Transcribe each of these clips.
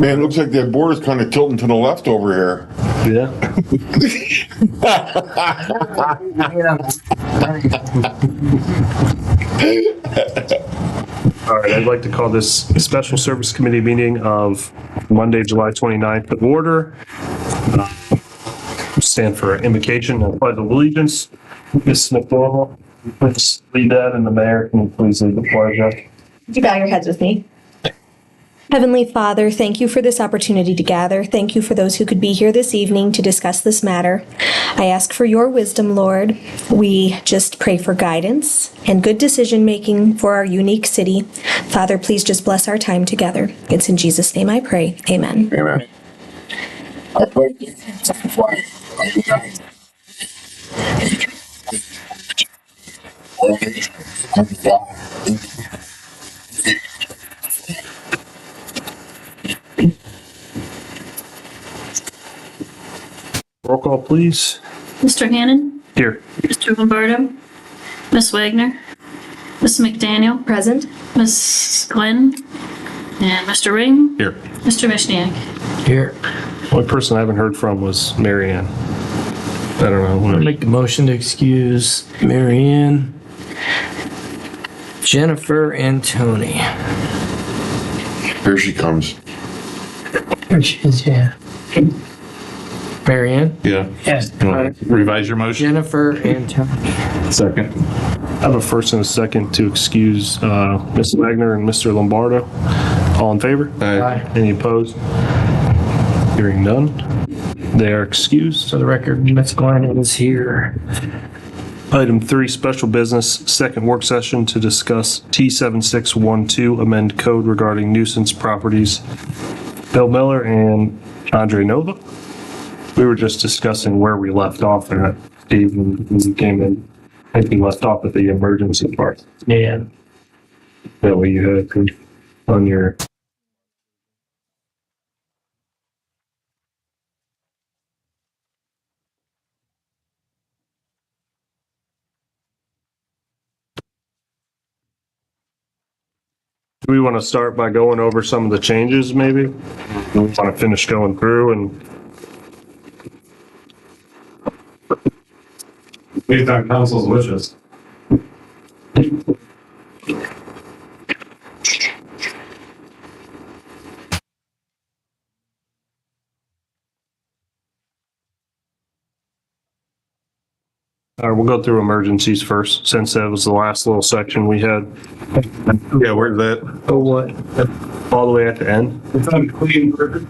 Man, it looks like that board is kind of tilting to the left over here. Yeah. All right, I'd like to call this Special Service Committee meeting of Monday, July 29th to order. Stand for invocation and pledge of allegiance. Ms. McDonald, please lead that, and the mayor can you please lead the pledge. Would you bow your heads with me? Heavenly Father, thank you for this opportunity to gather. Thank you for those who could be here this evening to discuss this matter. I ask for your wisdom, Lord. We just pray for guidance and good decision-making for our unique city. Father, please just bless our time together. It's in Jesus' name I pray. Amen. Amen. Roll call, please. Mr. Hannon? Here. Mr. Lombardo? Ms. Wagner? Ms. McDaniel? Present? Ms. Glenn? And Mr. Ring? Here. Mr. Mishniak? Here. Only person I haven't heard from was Mary Ann. I don't know. I'll make the motion to excuse Mary Ann, Jennifer, and Tony. Here she comes. There she is, yeah. Mary Ann? Yeah. Yes. Revise your motion. Jennifer and Tony. Second. I have a first and a second to excuse Ms. Wagner and Mr. Lombardo. All in favor? Aye. Any opposed? Hearing none. They are excused. For the record, Ms. Glenn is here. Item 3, special business, second work session to discuss T7612 amend code regarding nuisance properties. Bill Miller and Andre Nova. We were just discussing where we left off at, Steve, when we came in. I think we left off at the emergency part. Yeah. That way you had on your... Do we want to start by going over some of the changes, maybe? We want to finish going through and... Based on council's wishes. All right, we'll go through emergencies first, since that was the last little section we had. Yeah, where's that? Oh, what? All the way at the end. It's on clean record.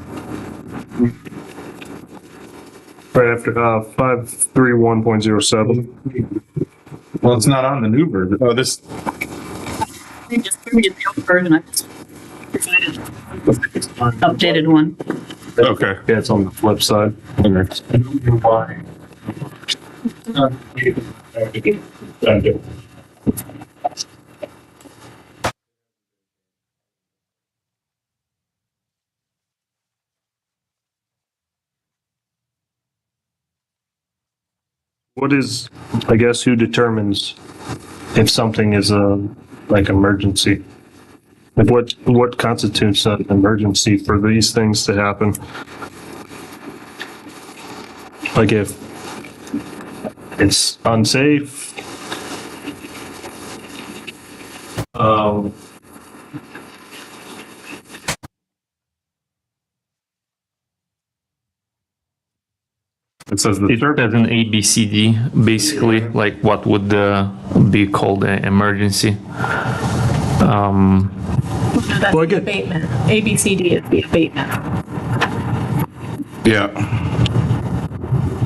Right after 531.07. Well, it's not on the new version. Oh, this. They just read the old version. I just provided updated one. Okay. Yeah, it's on the flip side. What is, I guess, who determines if something is like emergency? Like what constitutes an emergency for these things to happen? Like if it's unsafe, It says the It has an A, B, C, D, basically, like what would be called an emergency. That's Well, I the get- abatement. A, B, C, D is the abatement. yeah.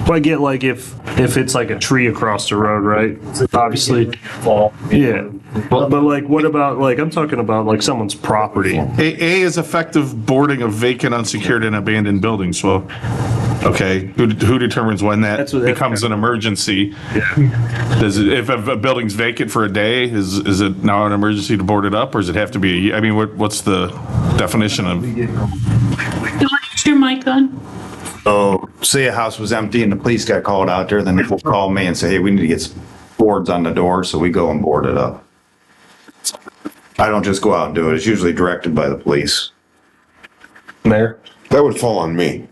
Well, I get like if it's like a tree across the road, right? Obviously, yeah. But like, what about like I'm talking about like someone's property? A is effective boarding of vacant, unsecured, and abandoned buildings. Well, okay, who determines when that That's what- becomes an emergency? Does it, if a building's vacant for a day, is it now an emergency to board it up, or does it have to be a year? I mean, what's the definition of? Do I use your mic on? So say a house was empty and the police got called out there, then they will call me and say, hey, we need to get some boards on the door, so we go and board it up. I don't just go out and do it. It's usually directed by the police. Mayor? That would fall on me.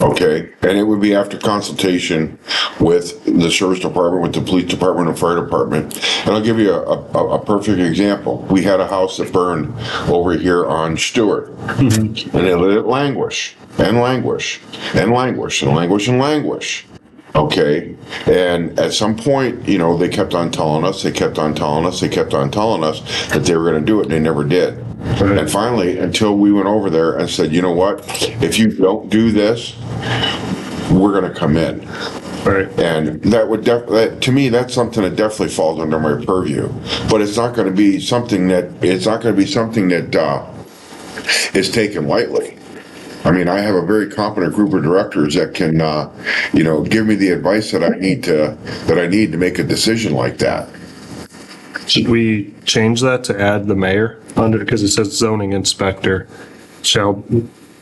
Okay, and it would be after consultation with the service department, with the police department and fire department. And I'll give you a perfect example. We had a house that burned over here on Stewart. And they let it languish and languish and languish and languish and languish. Okay, and at some point, you know, they kept on telling us that they were gonna do it, and they never did. And finally, until we went over there and said, you know what, if you don't do this, we're gonna come in. Right. And that would to me, that's something that definitely falls under my purview. But it's not gonna be something that, is taken lightly. I mean, I have a very competent group of directors that can, you know, give me the advice that I need to make a decision like that. Should we change that to add the mayor under, because it says zoning inspector shall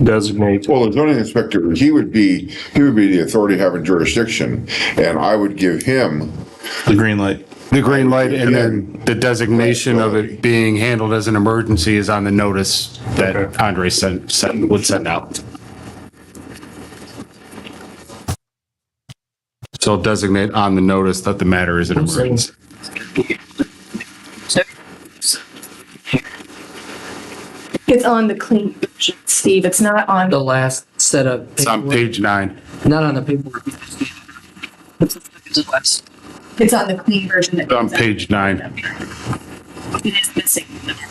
designate? Well, the zoning inspector, he would be the authority having jurisdiction, and I would give him The green light. The green light, and then the designation of it being handled as an emergency is on the notice that Okay. Andre would send out. So designate on the notice that the matter is an emergency. It's on the clean version, Steve. It's not on. The last set of. It's on page 9. Not on the paperwork. It's on the clean version. It's on page 9, It is missing.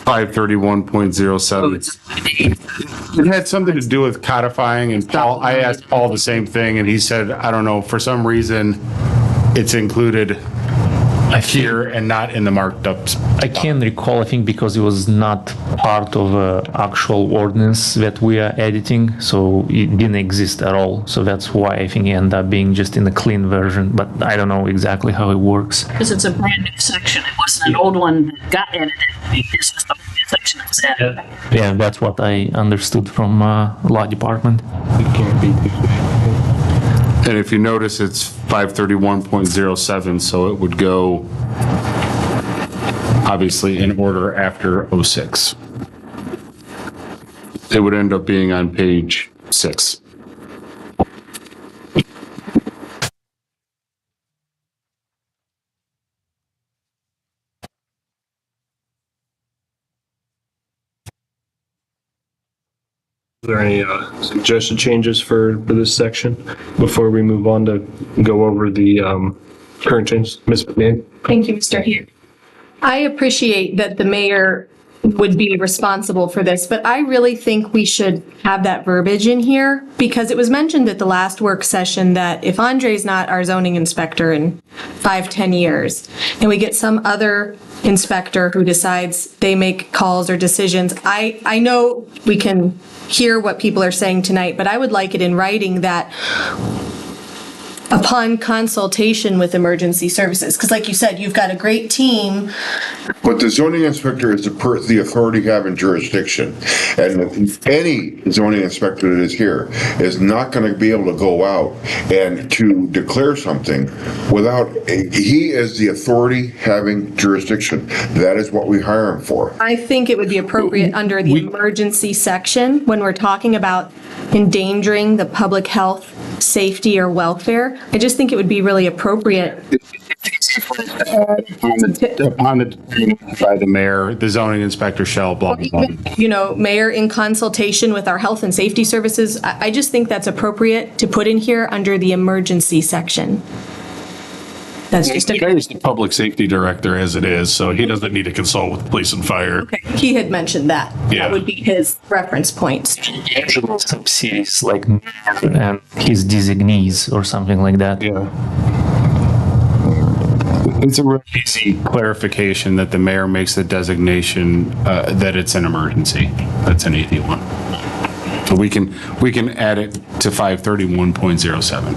531.07. It had something to do with codifying, and Paul, I asked Paul the same thing, and he said, I don't know, for some reason, it's included here and not in the marked ups. I can recall, I think because it was not part of actual ordinance that we are editing, so it didn't exist at all. So that's why I think it ended up being just in the clean version, but I don't know exactly how it works. Because it's a brand new section. It wasn't an old one that got edited. This was the new section that was added. Yeah, that's what I understood from law department. And if you notice, it's 531.07, so it would go obviously in order after 06. It would end up being on page 6. Is there any suggested changes for this section before we move on to go over the current changes? Ms. McNair? Thank you, Mr. Heer. I appreciate that the mayor would be responsible for this, but I really think we should have that verbiage in here because it was mentioned at the last work session that if Andre's not our zoning inspector in 5-10 years, and we get some other inspector who decides they make calls or decisions, I know we can hear what people are saying tonight, but I would like it in writing that upon consultation with emergency services, because like you said, you've got a great team. But the zoning inspector is the authority having jurisdiction. And any zoning inspector that is here is not going to be able to go out and to declare something without, he is the authority having jurisdiction. That is what we hire him for. I think it would be appropriate under the emergency section when we're talking about endangering the public health, safety, or welfare. I just think it would be really appropriate. Upon the by the mayor, the zoning inspector shall blah, blah, blah. You know, mayor in consultation with our health and safety services. I just think that's appropriate to put in here under the emergency section. That's just The guy is the public safety director as it is, so he doesn't need to consult with police and fire. okay. He had mentioned that. Yeah. That would be his reference points. Usually some cities like mayor and his designees or something like that. Yeah. It's a real easy clarification that the mayor makes the designation that it's an emergency. That's an easy one. So we can add it to 531.07.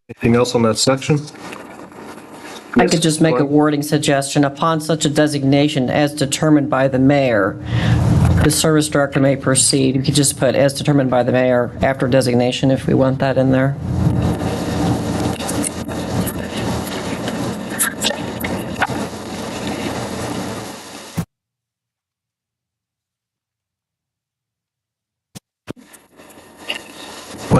Anything else on that section? I could just make a wording suggestion. Upon such a designation as determined by the mayor, the service director may proceed. You could just put as determined by the mayor after designation if we want that in there.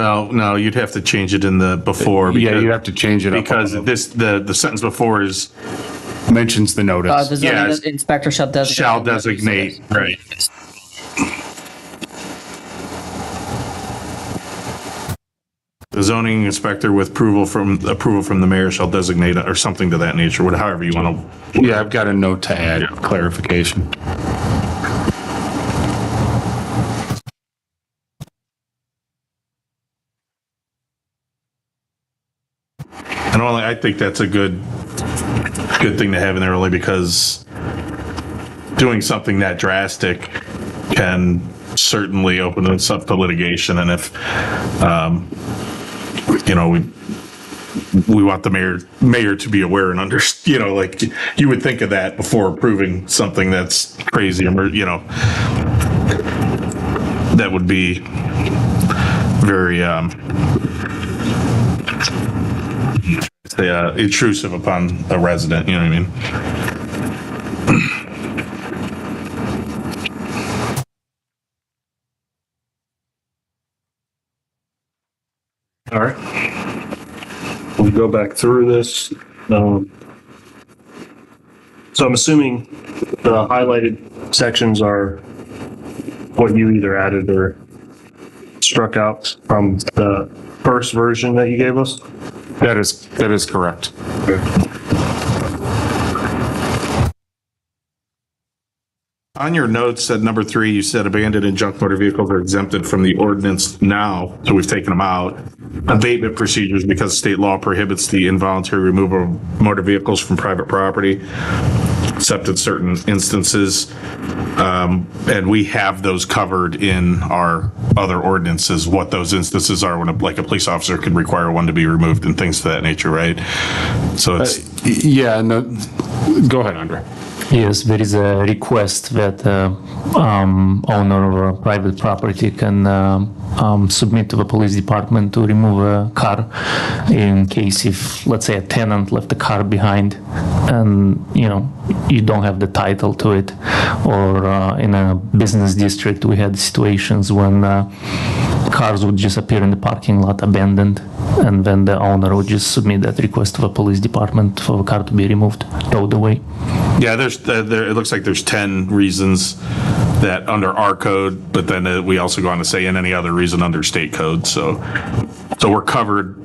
No, you'd have to change it in the before. Yeah, you have to change it up. Because the sentence before is Mentions the notice. The zoning Yes. inspector shall designate. shall designate, right. The zoning inspector with approval from the mayor shall designate, or something to that nature, however you want to. Yeah, I've got a note to add clarification. And only, I think that's a good thing to have in there only because doing something that drastic can certainly open us up to litigation. And if, we want the mayor to be aware and like you would think of that before approving something that's crazy, that would be very, intrusive upon a resident, you know what I mean? All right. We'll go back through this. So I'm assuming the highlighted sections are what you either added or struck out from the first version that you gave us? That is correct. On your notes at number 3, you said abandoned and junk motor vehicles are exempted from the ordinance now, so we've taken them out. Abatement procedures, because state law prohibits the involuntary removal of motor vehicles from private property, except in certain instances. And we have those covered in our other ordinances, what those instances are when a police officer could require one to be removed and things of that nature, right? So it's... Yeah, no, go ahead, Andre. Yes, there is a request that owner of a private property can submit to the police department to remove a car in case if, let's say, a tenant left the car behind and, you don't have the title to it. Or in a business district, we had situations when cars would just appear in the parking lot abandoned, and then the owner would just submit that request to the police department for the car to be removed, towed away. Yeah, it looks like there's 10 reasons that under our code, but then we also go on to say in any other reason under state code. So we're covered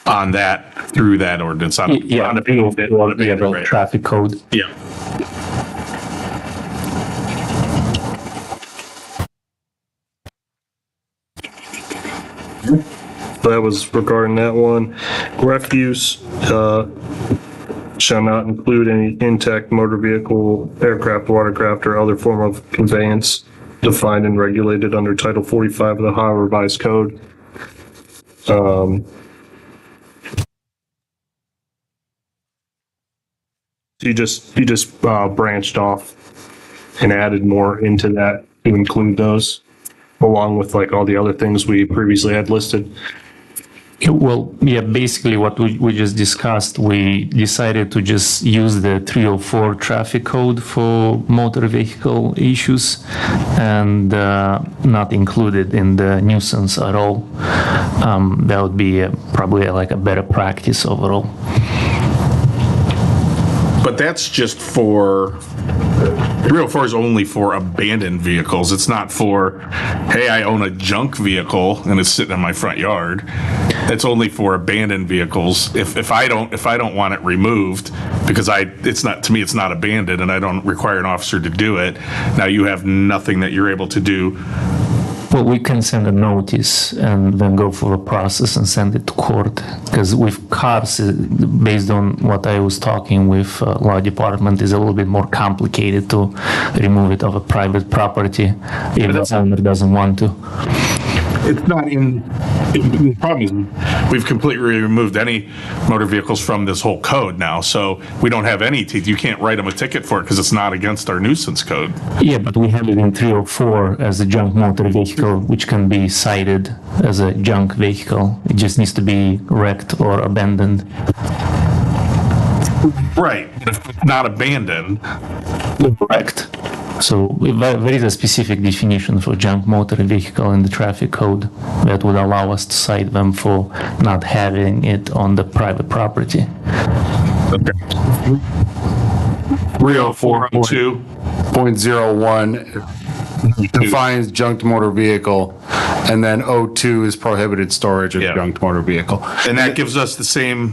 on that through that ordinance. On the traffic code. Yeah. So that was regarding that one. Refuse shall not include any intact motor vehicle, aircraft, watercraft, or other form of conveyance defined and regulated under Title 45 of the Ohio Revised Code. You just branched off and added more into that to include those, along with all the other things we previously had listed. Well, yeah, basically what we just discussed, we decided to just use the 304 traffic code for motor vehicle issues and not included in the nuisance at all. That would be probably a better practice overall. But that's just for, 304 is only for abandoned vehicles. It's not for, hey, I own a junk vehicle and it's sitting in my front yard. It's only for abandoned vehicles. If I don't want it removed because it's not abandoned and I don't require an officer to do it, now you have nothing that you're able to do. Well, we can send a notice and then go for a process and send it to court. Because with cars, based on what I was talking with law department, is a little bit more complicated to remove it off a private property if the owner doesn't want to. It's not the problem is we've completely removed any motor vehicles from this whole code now, so we don't have any teeth. You can't write them a ticket for it because it's not against our nuisance code. Yeah, but we have it in 304 as a junk motor vehicle, which can be cited as a junk vehicle. It just needs to be wrecked or abandoned. Right, if it's not abandoned. Wrecked. So there is a specific definition for junk motor vehicle in the traffic code that would allow us to cite them for not having it on the private property. 304.2. .01 defines junked motor vehicle, and then O2 is prohibited storage of Yeah. junked motor vehicle. And that gives us the same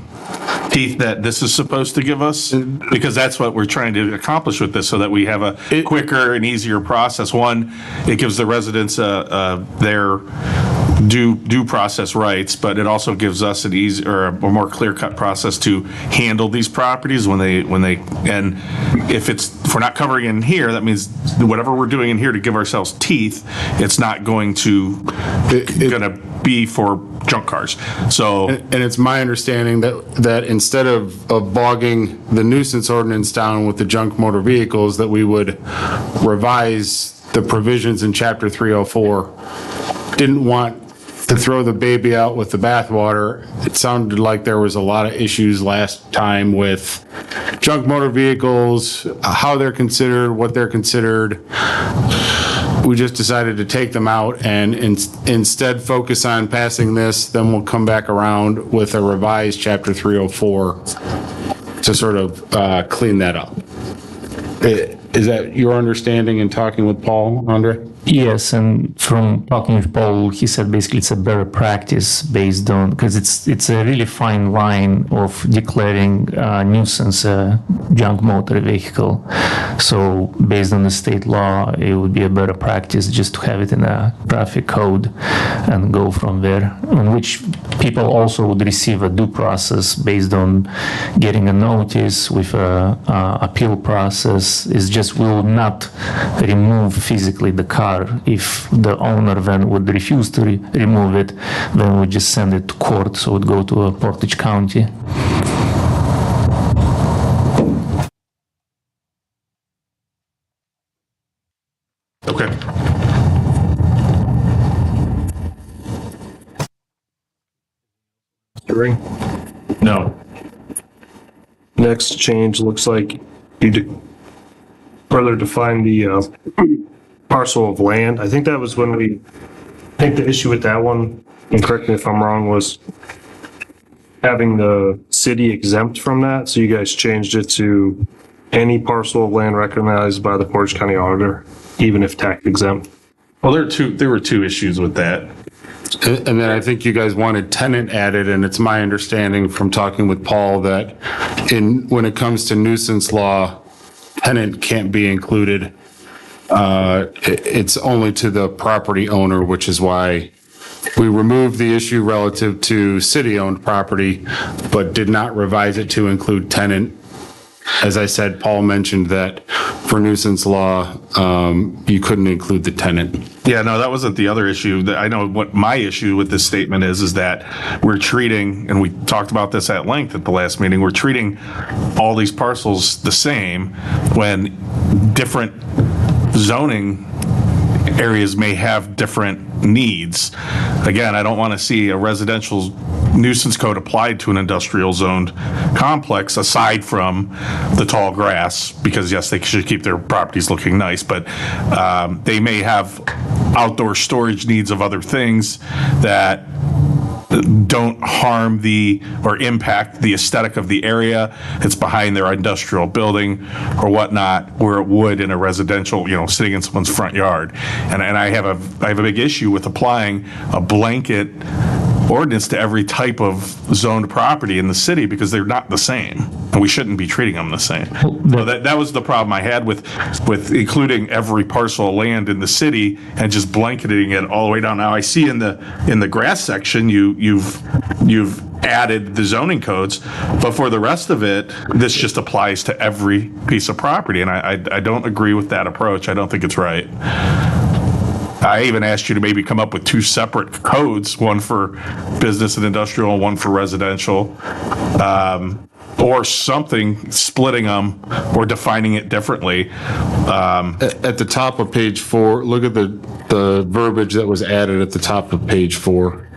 teeth that this is supposed to give us, because that's what we're trying to accomplish with this, so that we have a quicker and easier process. One, it gives the residents their due process rights, but it also gives us an easy or a more clear-cut process to handle these properties when they and if we're not covering in here, that means whatever we're doing in here to give ourselves teeth, it's not going to gonna be for junk cars. So And it's my understanding that instead of bogging the nuisance ordinance down with the junk motor vehicles, that we would revise the provisions in chapter 304. Didn't want to throw the baby out with the bathwater. It sounded like there was a lot of issues last time with junk motor vehicles, how they're considered, what they're considered. We just decided to take them out and instead focus on passing this, then we'll come back around with a revised chapter 304 to sort of clean that up. Is that your understanding in talking with Paul, Andre? Yes, and from talking with Paul, he said basically it's a better practice based on, because it's a really fine line of declaring nuisance junk motor vehicle. So based on the state law, it would be a better practice just to have it in a traffic code and go from there, in which people also would receive a due process based on getting a notice with a appeal process. It's just we will not remove physically the car. If the owner then would refuse to remove it, then we just send it to court, so it would go to Portage County. okay. No. Next change looks like you further define the parcel of land. I think that was when I think the issue with that one, and correct me if I'm wrong, was having the city exempt from that. So you guys changed it to any parcel of land recognized by the Portage County Auditor, even if tax exempt. Well, there were two issues with that. And then I think you guys wanted tenant added, and it's my understanding from talking with Paul that when it comes to nuisance law, tenant can't be included. It's only to the property owner, which is why we removed the issue relative to city-owned property, but did not revise it to include tenant. As I said, Paul mentioned that for nuisance law, you couldn't include the tenant. Yeah, no, that wasn't the other issue. I know what my issue with this statement is that we're treating, and we talked about this at length at the last meeting, we're treating all these parcels the same when different zoning areas may have different needs. Again, I don't want to see a residential nuisance code applied to an industrial zoned complex aside from the tall grass, because yes, they should keep their properties looking nice, but they may have outdoor storage needs of other things that don't harm or impact the aesthetic of the area that's behind their industrial building or whatnot, where it would in a residential, sitting in someone's front yard. And I have a big issue with applying a blanket ordinance to every type of zoned property in the city, because they're not the same, and we shouldn't be treating them the same. So that was the problem I had with including every parcel of land in the city and just blanketing it all the way down. Now I see in the grass section you've added the zoning codes, but for the rest of it, this just applies to every piece of property, and I don't agree with that approach. I don't think it's right. I even asked you to maybe come up with two separate codes, one for business and industrial, and one for residential, or something, splitting them or defining it differently. At the top of page 4, look at the verbiage that was added at the top of page 4.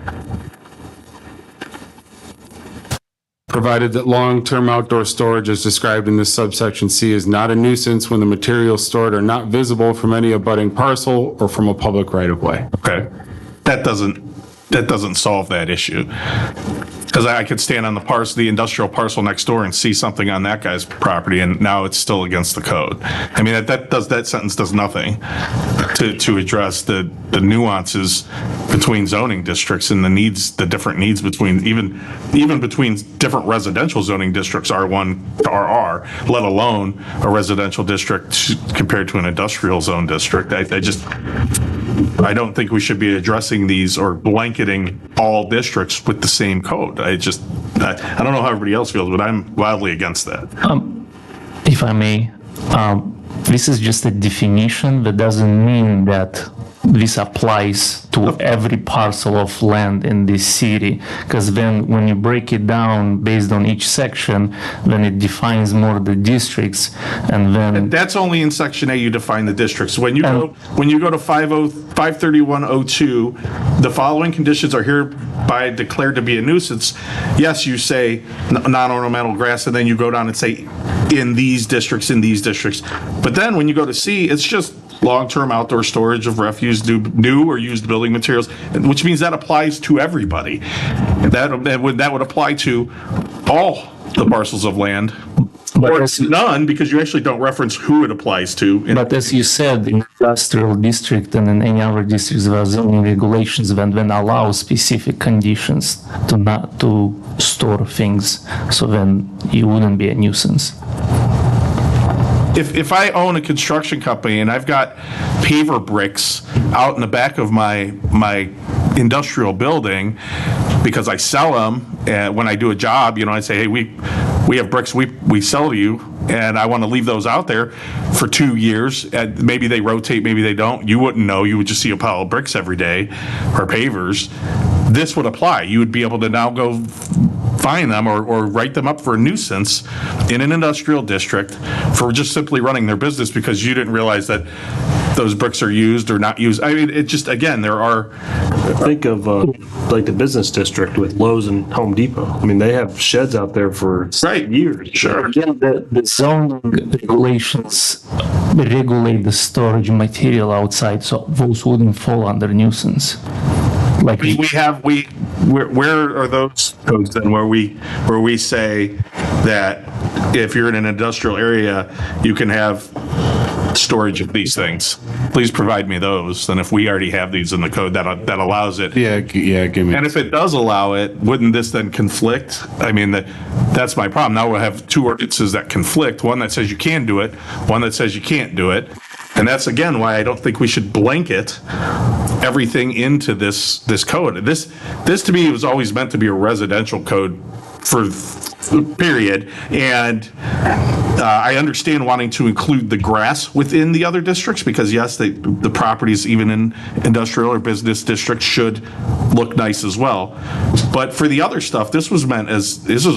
provided that long-term outdoor storage as described in this subsection C is not a nuisance when the materials stored are not visible from any abutting parcel or from a public right-of-way. Okay. That doesn't solve that issue. Because I could stand on the industrial parcel next door and see something on that guy's property, and now it's still against the code. I mean, that sentence does nothing to address the nuances between zoning districts and the different needs between, even between different residential zoning districts, R1 to RR, let alone a residential district compared to an industrial zone district. I don't think we should be addressing these or blanketing all districts with the same code. I don't know how everybody else feels, but I'm wildly against that. If I may, this is just a definition that doesn't mean that this applies to every parcel of land in this city, because then when you break it down based on each section, then it defines more the districts, and then That's only in section A you define the districts. When you go to 53102, the following conditions are hereby declared to be a nuisance. Yes, you say non-ornamental grass, and then you go down and say in these districts. But then when you go to C, it's just long-term outdoor storage of refuse, new or used building materials, which means that applies to everybody. That would apply to all the parcels of land, or none, because you actually don't reference who it applies to. But as you said, in industrial district and in any other districts, there are zoning regulations when allow specific conditions to store things, so then it wouldn't be a nuisance. If I own a construction company and I've got paver bricks out in the back of my industrial building because I sell them, and when I do a job, I say, hey, we have bricks we sell to you, and I want to leave those out there for 2 years. And maybe they rotate, maybe they don't. You wouldn't know. You would just see a pile of bricks every day or pavers. This would apply. You would be able to now go fine them or write them up for a nuisance in an industrial district for just simply running their business because you didn't realize that those bricks are used or not used. I mean, it just, again, there are... Think of like the business district with Lowe's and Home Depot. I mean, they have sheds out there for years. Sure. Again, the zoning regulations regulate the storage material outside, so those wouldn't fall under nuisance. Like where are those codes then where we say that if you're in an industrial area, you can have storage of these things? Please provide me those. And if we already have these in the code that allows it. Yeah, give me. And if it does allow it, wouldn't this then conflict? I mean, that's my problem. Now we'll have two ordinances that conflict, one that says you can do it, one that says you can't do it. And that's, again, why I don't think we should blanket everything into this code. This to me was always meant to be a residential code for period. And I understand wanting to include the grass within the other districts because, yes, the properties even in industrial or business districts should look nice as well. But for the other stuff, this was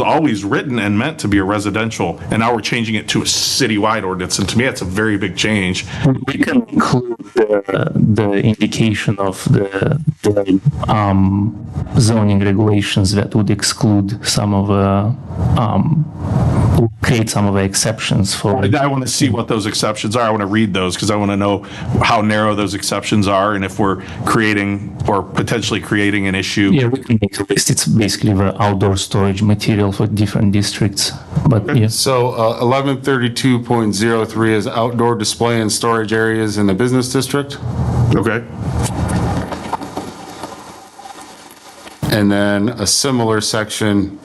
always written and meant to be a residential, and now we're changing it to a citywide ordinance. And to me, that's a very big change. We can include the indication of the zoning regulations that would exclude some of create some of the exceptions for. I want to see what those exceptions are. I want to read those because I want to know how narrow those exceptions are and if we're creating or potentially creating an issue. Yeah, we can make a list. It's basically the outdoor storage material for different districts. But yes. So 1132.03 is outdoor display and storage areas in the business district. Okay. And then a similar section.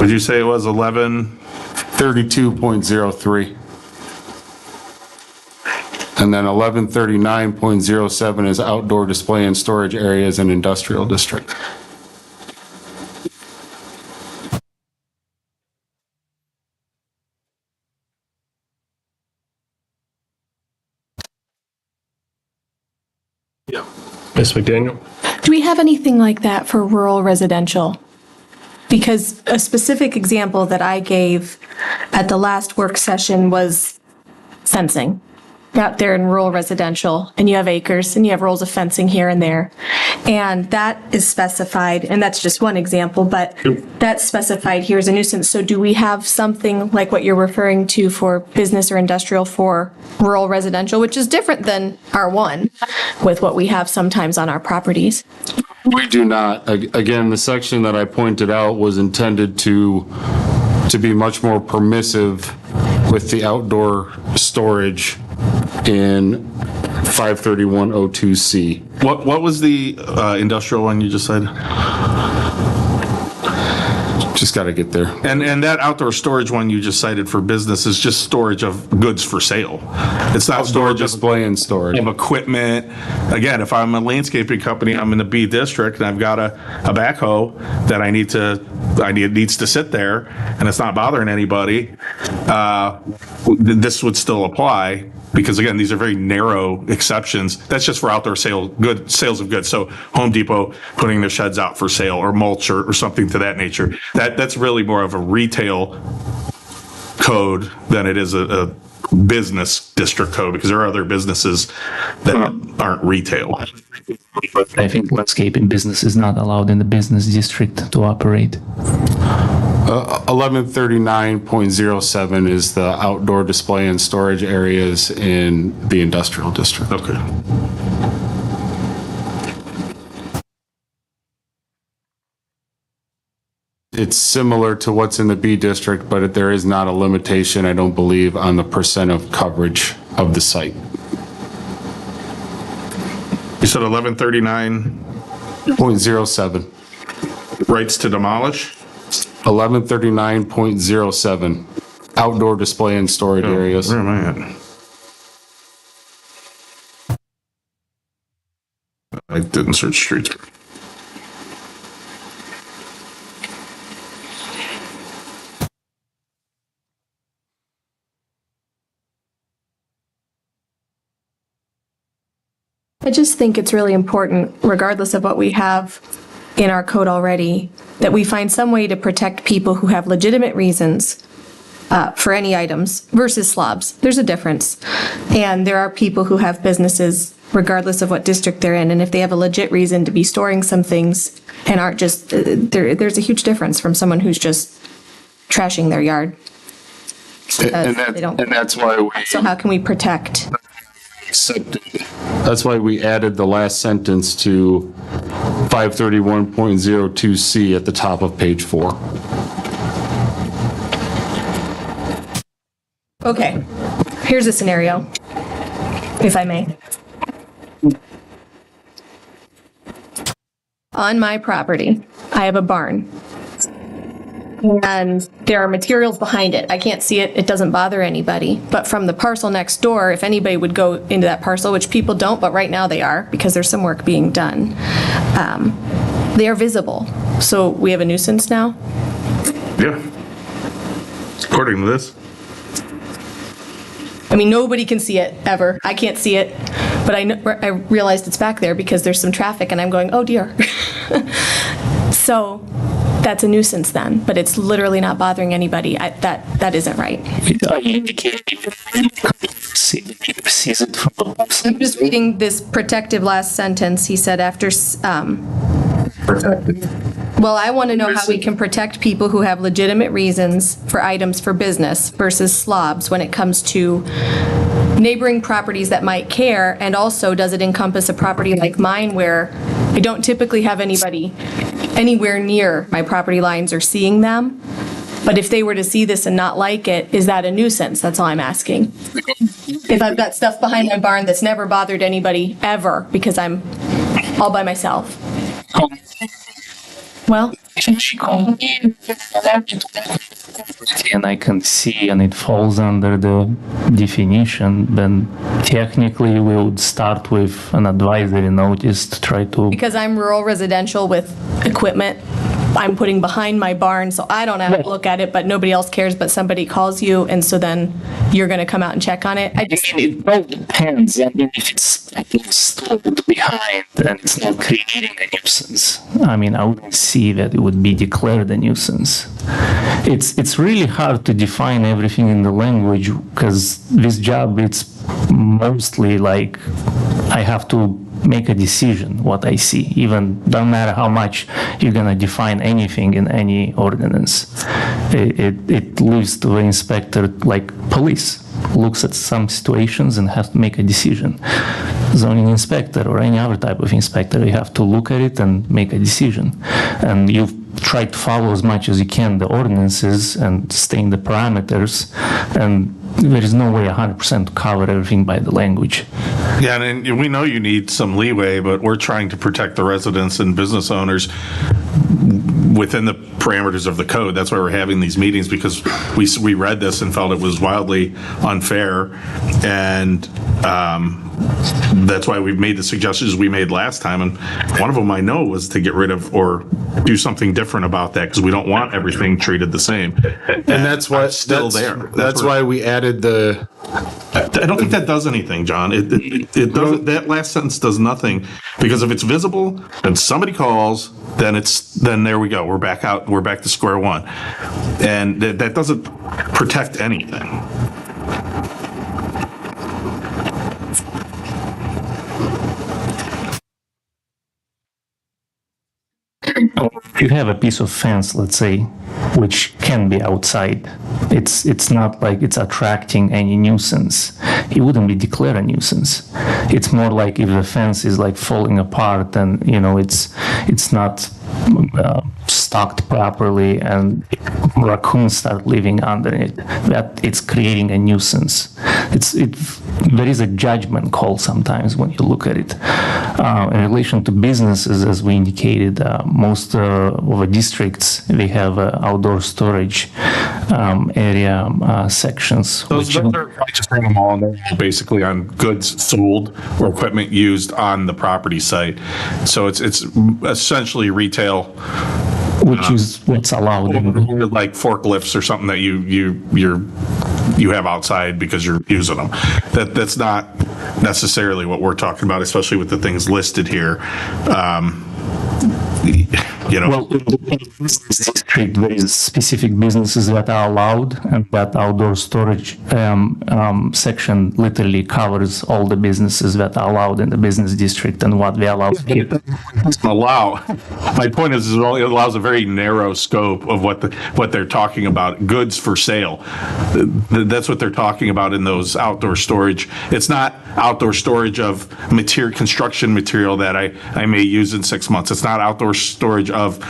Would you say it was 1132.03? And then 1139.07 is outdoor display and storage areas in industrial district. Yeah. Ms. McDaniel? Do we have anything like that for rural residential? Because a specific example that I gave at the last work session was fencing. out there in rural residential, and you have acres, and you have rolls of fencing here and there. And that is specified, and that's just one example, but that's specified here as a nuisance. So do we have something like what you're referring to for business or industrial for rural residential, which is different than R1 with what we have sometimes on our properties? We do not. Again, the section that I pointed out was intended to be much more permissive with the outdoor storage in 53102C. What was the industrial one you just said? Just got to get there. And that outdoor storage one you just cited for business is just storage of goods for sale. It's not storage of Display and storage. equipment. Again, if I'm a landscaping company, I'm in the B district and I've got a backhoe that it needs to sit there and it's not bothering anybody, this would still apply. Because again, these are very narrow exceptions. That's just for outdoor sales of goods. So Home Depot putting their sheds out for sale or mulch or something to that nature. That's really more of a retail code than it is a business district code, because there are other businesses that aren't retail. I think landscaping business is not allowed in the business district to operate. 1139.07 is the outdoor display and storage areas in the industrial district. Okay. It's similar to what's in the B district, but there is not a limitation, I don't believe, on the percent of coverage of the site. You said 1139 .07. rights to demolish? 1139.07, outdoor display and storage areas. Where am I at? I didn't search streets. I just think it's really important, regardless of what we have in our code already, that we find some way to protect people who have legitimate reasons for any items versus slobs. There's a difference. And there are people who have businesses regardless of what district they're in. And if they have a legit reason to be storing some things and aren't just, there's a huge difference from someone who's just trashing their yard. And that's why we So how can we protect? That's why we added the last sentence to 531.02C at the top of page 4. Okay, here's a scenario, if I may. On my property, I have a barn. And there are materials behind it. I can't see it. It doesn't bother anybody. But from the parcel next door, if anybody would go into that parcel, which people don't, but right now they are, because there's some work being done, they are visible. So we have a nuisance now? Yeah. According to this. I mean, nobody can see it, ever. I can't see it. But I realized it's back there because there's some traffic and I'm going, oh dear. So that's a nuisance then, but it's literally not bothering anybody. That isn't right. I'm just reading this protective last sentence. He said after, well, I want to know how we can protect people who have legitimate reasons for items for business versus slobs when it comes to neighboring properties that might care, and also does it encompass a property like mine where I don't typically have anybody anywhere near my property lines or seeing them, but if they were to see this and not like it, is that a nuisance? That's all I'm asking. If I've got stuff behind my barn that's never bothered anybody ever because I'm all by myself. Well, and I can see and it falls under the definition, then technically we would start with an advisory notice to try to... because I'm rural residential with equipment I'm putting behind my barn, so I don't have to look at it, but nobody else cares, but somebody calls you, and so then you're going to come out and check on it? It all depends. I mean, if it's stored behind and it's not creating a nuisance, I mean, I wouldn't see that it would be declared a nuisance. It's really hard to define everything in the language because this job, it's mostly like I have to make a decision what I see, even no matter how much you're gonna define anything in any ordinance. It leaves to the inspector, like police looks at some situations and has to make a decision. Zoning inspector or any other type of inspector, you have to look at it and make a decision. And you try to follow as much as you can the ordinances and stay in the parameters, and there is no way 100% to cover everything by the language. Yeah, and we know you need some leeway, but we're trying to protect the residents and business owners within the parameters of the code. That's why we're having these meetings, because we read this and felt it was wildly unfair, and that's why we've made the suggestions we made last time. And one of them I know was to get rid of or do something different about that, because we don't want everything treated the same. And that's why it's still there. That's why we added the. I don't think that does anything, John. It doesn't. That last sentence does nothing, because if it's visible and somebody calls, then there we go. We're back out. We're back to square one, and that doesn't protect anything. If you have a piece of fence, let's say, which can be outside, it's not like it's attracting any nuisance. It wouldn't be declared a nuisance. It's more like if the fence is like falling apart and, it's not stocked properly and raccoons start living under it, that it's creating a nuisance. There is a judgment call sometimes when you look at it. In relation to businesses, as we indicated, most of the districts, they have outdoor storage area sections. Those are, I just bring them all, and they're basically on goods sold or equipment used on the property site. So it's essentially retail, which is what's allowed. Like forklifts or something that you have outside because you're using them. That's not necessarily what we're talking about, especially with the things listed here. Well, in this district, there is specific businesses that are allowed, and that outdoor storage section literally covers all the businesses that are allowed in the business district and what they allow. My point is, it allows a very narrow scope of what they're talking about. Goods for sale. That's what they're talking about in those outdoor storage. It's not outdoor storage of construction material that I may use in 6 months. It's not outdoor storage of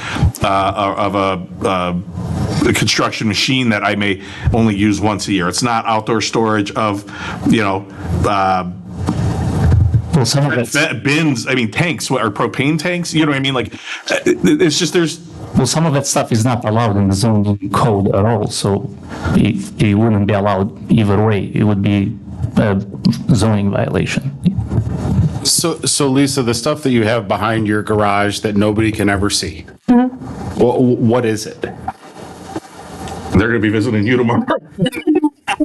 a construction machine that I may only use once a year. It's not outdoor storage of, some of bins, tanks or propane tanks, you know what I mean? Like, it's just, some of that stuff is not allowed in the zoning code at all, so it wouldn't be allowed either way. It would be a zoning violation. So Lisa, the stuff that you have behind your garage that nobody can ever see, what is it? They're going to be visiting you tomorrow.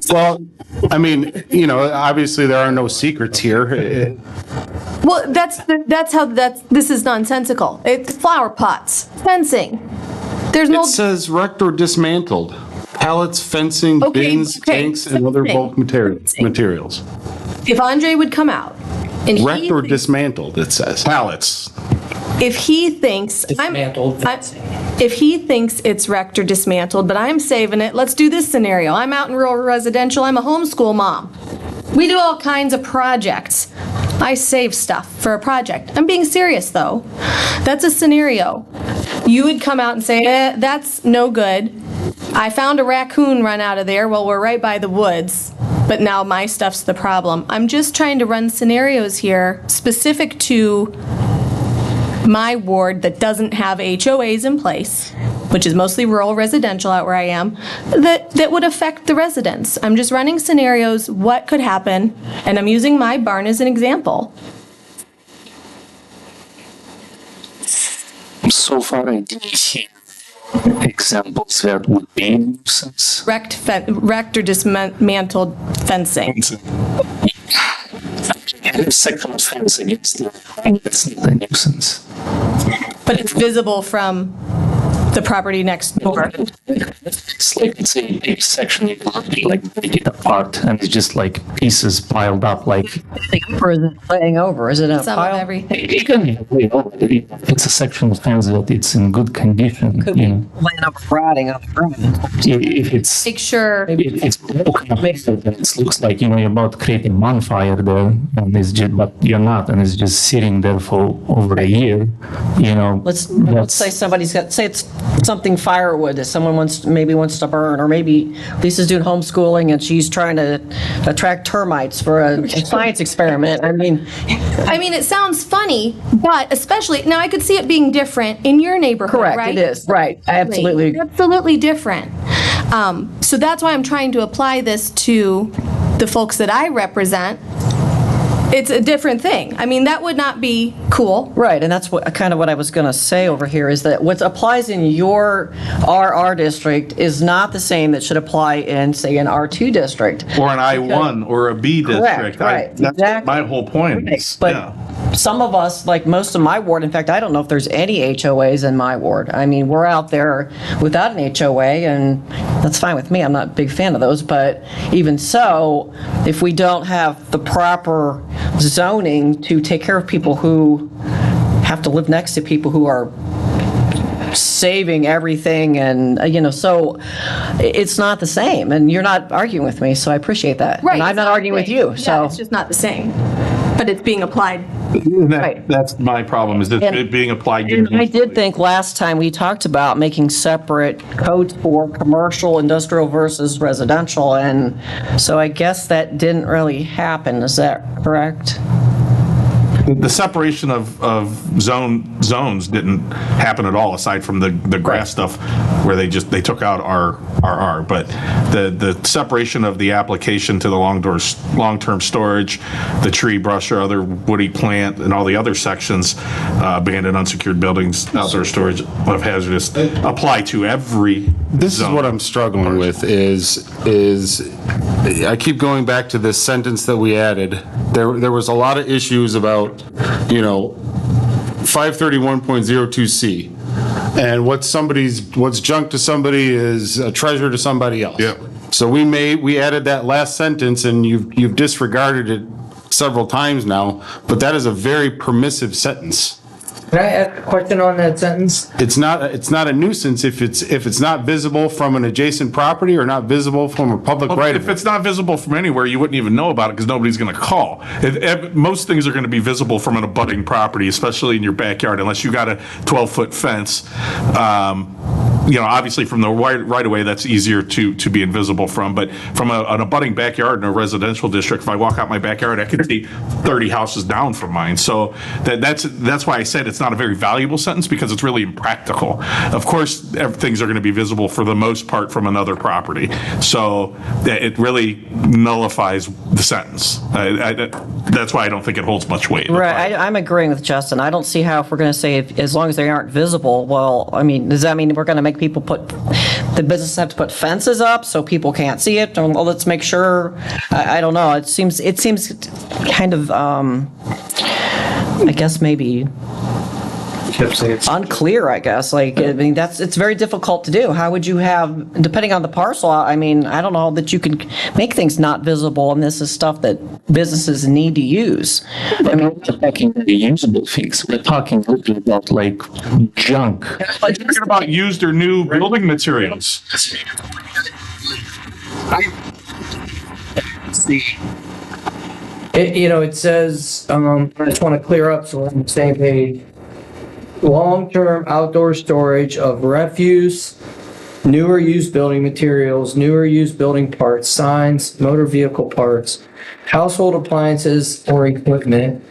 Well, obviously there are no secrets here. Well, this is nonsensical. It's flower pots, fencing. It says wrecked or dismantled. Pallets, fencing, bins, tanks, and other bulk materials. If Andre would come out and wrecked or dismantled, it says. Pallets. If he thinks if he thinks it's wrecked or dismantled, but I'm saving it, let's do this scenario. I'm out in rural residential. I'm a homeschool mom. We do all kinds of projects. I save stuff for a project. I'm being serious though. That's a scenario. You would come out and say, that's no good. I found a raccoon run out of there. Well, we're right by the woods, but now my stuff's the problem. I'm just trying to run scenarios here specific to my ward that doesn't have HOAs in place, which is mostly rural residential out where I am, that would affect the residents. I'm just running scenarios, what could happen, and I'm using my barn as an example. So far, I didn't see examples that would be a nuisance. Wrecked or dismantled fencing. Section of fence against it's not a nuisance. But it's visible from the property next door. It's like, it's a big section, like, take it apart, and it's just like pieces piled up, like, Or is it laying over? Is it a Some of pile? everything. it can be way over. It's a section of fence that it's in good condition, Could you be know. laying up rotting on the ground. If it's, Make sure, it's broken up, it looks like, you're about to create a bonfire there, and it's just, but you're not, and it's just sitting there for over a year, you know. Let's say somebody's got, say it's something firewood that someone maybe wants to burn, or maybe Lisa's doing homeschooling and she's trying to attract termites for a science experiment. I mean, it sounds funny, but especially, now I could see it being different in your neighborhood, right? correct, it is, right, absolutely. Absolutely different. So that's why I'm trying to apply this to the folks that I represent. It's a different thing. That would not be cool. Right, and that's kind of what I was going to say over here, is that what applies in your RR district is not the same that should apply in, say, an R2 district. Or an I1 or a B district. Right, That's exactly. my whole point. is, But yeah. some of us, like most of my ward, in fact, I don't know if there's any HOAs in my ward. We're out there without an HOA, and that's fine with me. I'm not a big fan of those, but even so, if we don't have the proper zoning to take care of people who have to live next to people who are saving everything, and so it's not the same, and you're not arguing with me, so I appreciate that. Right. And I'm not arguing with you, Yeah, so. it's just not the same, but it's being applied. Right. That's my problem, is that it being applied. And I did think last time we talked about making separate codes for commercial, industrial versus residential, and so I guess that didn't really happen. Is that correct? The separation of zones didn't happen at all, aside from the grass stuff where they took out RR. But the separation of the application to the long-term storage, the tree, brush, or other woody plant, and all the other sections, abandoned unsecured buildings, outdoor storage of hazardous, apply to every This is zone. what I'm struggling with is I keep going back to this sentence that we added. There was a lot of issues about, 531.02C. And what's junk to somebody is a treasure to somebody else. Yep. So we added that last sentence, and you've disregarded it several times now, but that is a very permissive sentence. Can I ask a question on that sentence? It's not a nuisance if it's not visible from an adjacent property or not visible from a public right of If way. it's not visible from anywhere, you wouldn't even know about it because nobody's going to call. Most things are going to be visible from an abutting property, especially in your backyard, unless you got a 12-foot fence. Obviously from the right of way, that's easier to be invisible from. But from an abutting backyard in a residential district, if I walk out my backyard, I can see 30 houses down from mine. So that's why I said it's not a very valuable sentence, because it's really impractical. Of course, things are going to be visible for the most part from another property. So it really nullifies the sentence. That's why I don't think it holds much weight. Right, I'm agreeing with Justin. I don't see how, if we're going to say as long as they aren't visible, does that mean we're going to make people the businesses have to put fences up so people can't see it? Well, let's make sure, I don't know, it seems kind of, I guess maybe unclear, I guess. It's very difficult to do. How would you have, depending on the parcel, I don't know that you can make things not visible, and this is stuff that businesses need to use. We're not talking reusable things. We're talking literally about junk. We're talking about used or new building materials. It says, I just want to clear up so we're on the same page. Long-term outdoor storage of refuse, newer used building materials, newer used building parts, signs, motor vehicle parts, household appliances or equipment,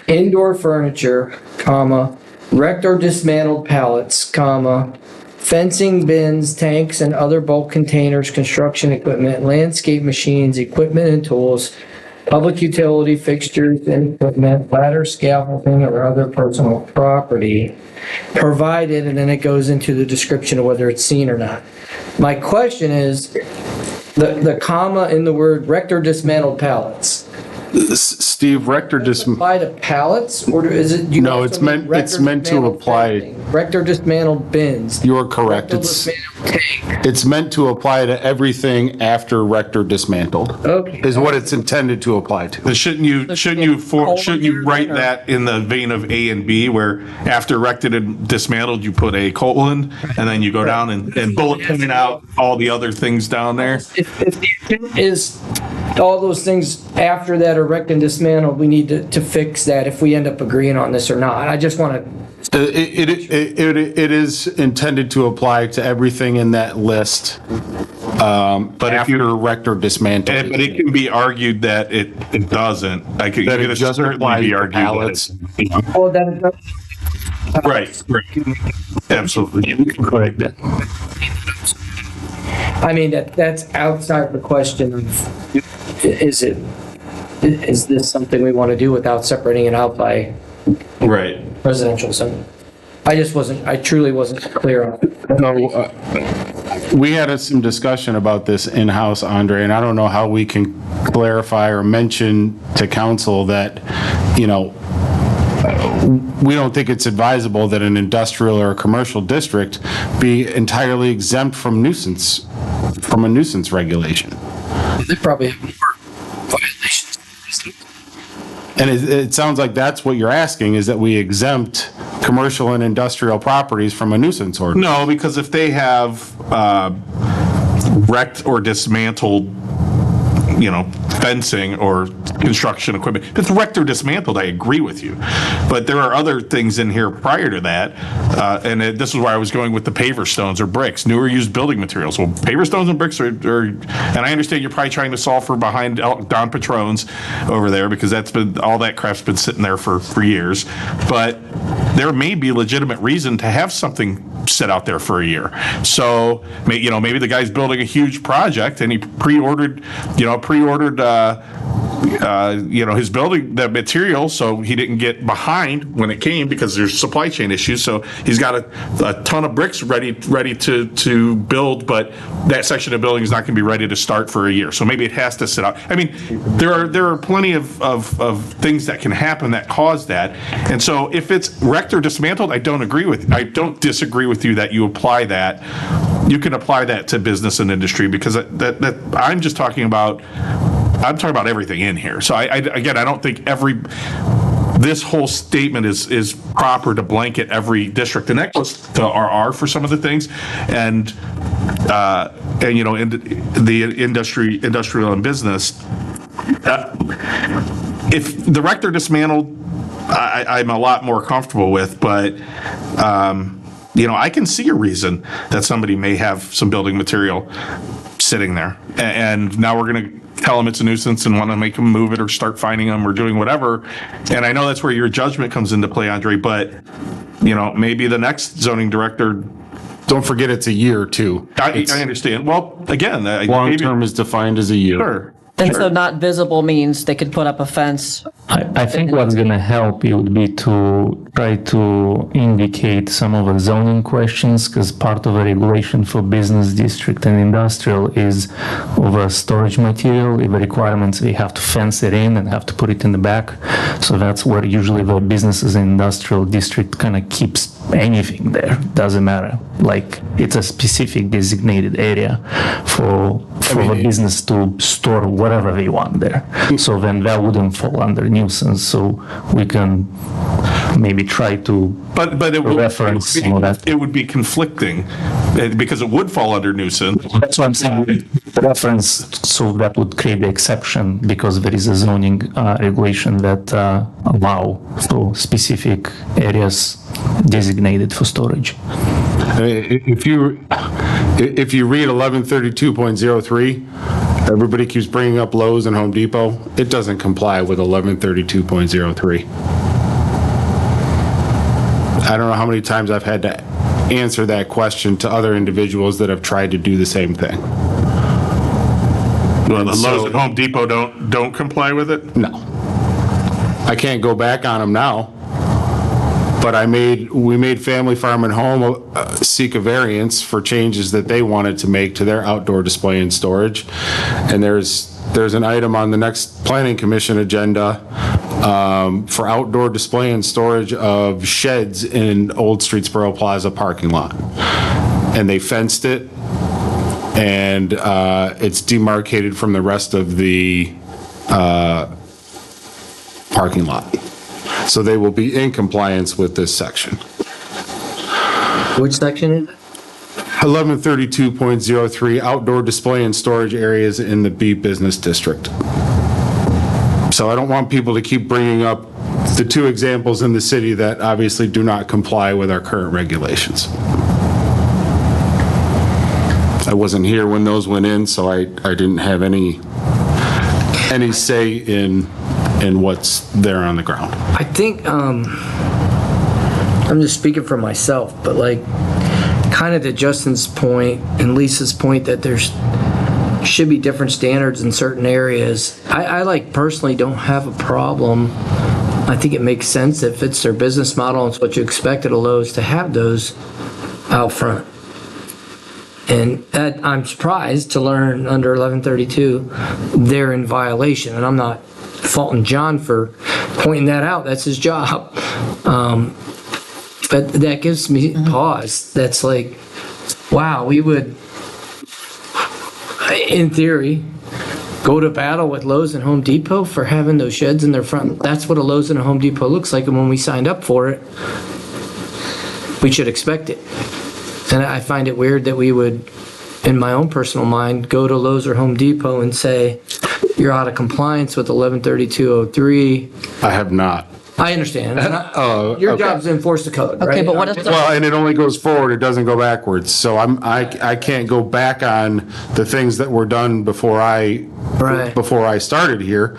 indoor furniture, wrecked or dismantled pallets, fencing, bins, tanks, and other bulk containers, construction equipment, landscape machines, equipment and tools, public utility fixtures and equipment, ladder, scaffolding, or other personal property, provided, and then it goes into the description of whether it's seen or not. My question is, the comma in the word wrecked or dismantled pallets, Steve, Rector Apply to pallets, or is it? you No, also it's mean meant- it's Rector meant to dismantled apply- fencing, Rector dismantled bins. you're correct. Rector It's, dismantled tank. it's meant to apply to everything after Rector dismantled. Okay. Is what it's intended to apply to. But shouldn't you write that in the vein of A and B, where after erected and dismantled, you put a colon, and then you go down and bullet point out all the other things down there? If the intent is all those things after that are wrecked and dismantled, we need to fix that if we end up agreeing on this or not. I just want to, It is intended to apply to everything in that list, but if after Rector dismantled. But it can be argued that it doesn't. Like, it That it could just certainly applies be to argued that pallets. it's, well, then, right, absolutely. You can correct that. I mean, that's outside the question of, is this something we want to do without separating it out by Right. residential zone? I truly wasn't clear on it. No, we had some discussion about this in-house, Andre, and I don't know how we can clarify or mention to council that, we don't think it's advisable that an industrial or a commercial district be entirely exempt from a nuisance regulation. They probably have more violations. And it sounds like that's what you're asking, is that we exempt commercial and industrial properties from a nuisance ordinance. No, because if they have wrecked or dismantled, fencing or construction equipment, if it's wrecked or dismantled, I agree with you. But there are other things in here prior to that, and this is where I was going with the paver stones or bricks, newer used building materials. Well, paver stones and bricks are, and I understand you're probably trying to solve for behind Don Patrone's over there, because all that crap's been sitting there for years. But there may be legitimate reason to have something sit out there for a year. So, maybe the guy's building a huge project and he pre-ordered his building, the material, so he didn't get behind when it came because there's supply chain issues. So he's got a ton of bricks ready to build, but that section of building is not going to be ready to start for a year. So maybe it has to sit out. I mean, there are plenty of things that can happen that cause that. And so if it's wrecked or dismantled, I don't disagree with you that you apply that. You can apply that to business and industry, because that I'm talking about everything in here. So I don't think this whole statement is proper to blanket every district, and that goes to RR for some of the things, and in the industrial and business. If the rector dismantled, I'm a lot more comfortable with, but I can see a reason that somebody may have some building material sitting there, and now we're going to tell them it's a nuisance and want to make them move it or start fining them or doing whatever. And I know that's where your judgment comes into play, Andre, but maybe the next zoning director. Don't forget it's a year too. I understand. Well, again, long term is defined as a year. Sure. And so not visible means they could put up a fence. I think what's going to help it would be to try to indicate some of the zoning questions, because part of the regulation for business district and industrial is over storage material. If the requirements, we have to fence it in and have to put it in the back. So that's where usually the businesses and industrial district kind of keeps anything there. Doesn't matter. Like, it's a specific designated area for the business to store whatever they want there. So then that wouldn't fall under nuisance. So we can maybe try to but it reference some of that. It would be conflicting, because it would fall under nuisance. That's what I'm saying. Reference, so that would create the exception, because there is a zoning regulation that allow for specific areas designated for storage. If you read 1132.03, everybody keeps bringing up Lowe's and Home Depot. It doesn't comply with 1132.03. I don't know how many times I've had to answer that question to other individuals that have tried to do the same thing. Well, the Lowe's and Home Depot don't comply with it? No. I can't go back on them now. But we made Family Farm and Home seek a variance for changes that they wanted to make to their outdoor display and storage. And there's there's an item on the next planning commission agenda for outdoor display and storage of sheds in Old Streetsboro Plaza parking lot. And they fenced it, and it's demarcated from the rest of the parking lot. So they will be in compliance with this section. Which section is it? 1132.03 outdoor display and storage areas in the B business district. So I don't want people to keep bringing up the two examples in the city that obviously do not comply with our current regulations. I wasn't here when those went in, so I didn't have any say in what's there on the ground. I think, I'm just speaking for myself, but like, kind of to Justin's point and Lisa's point that there's should be different standards in certain areas. I like personally don't have a problem. I think it makes sense if it's their business model and it's what you expect at a Lowe's to have those out front. And I'm surprised to learn under 1132, they're in violation. And I'm not faulting John for pointing that out. That's his job. But that gives me pause. That's like, wow, we would, in theory, go to battle with Lowe's and Home Depot for having those sheds in their front. That's what a Lowe's and a Home Depot looks like. And when we signed up for it, we should expect it. And I find it weird that we would, in my own personal mind, go to Lowe's or Home Depot and say, you're out of compliance with 113203. I have not. I understand. Your job's to enforce the code, right? Okay, but what if, Well, and it only goes forward, it doesn't go backwards. So I can't go back on the things that were done before I started here.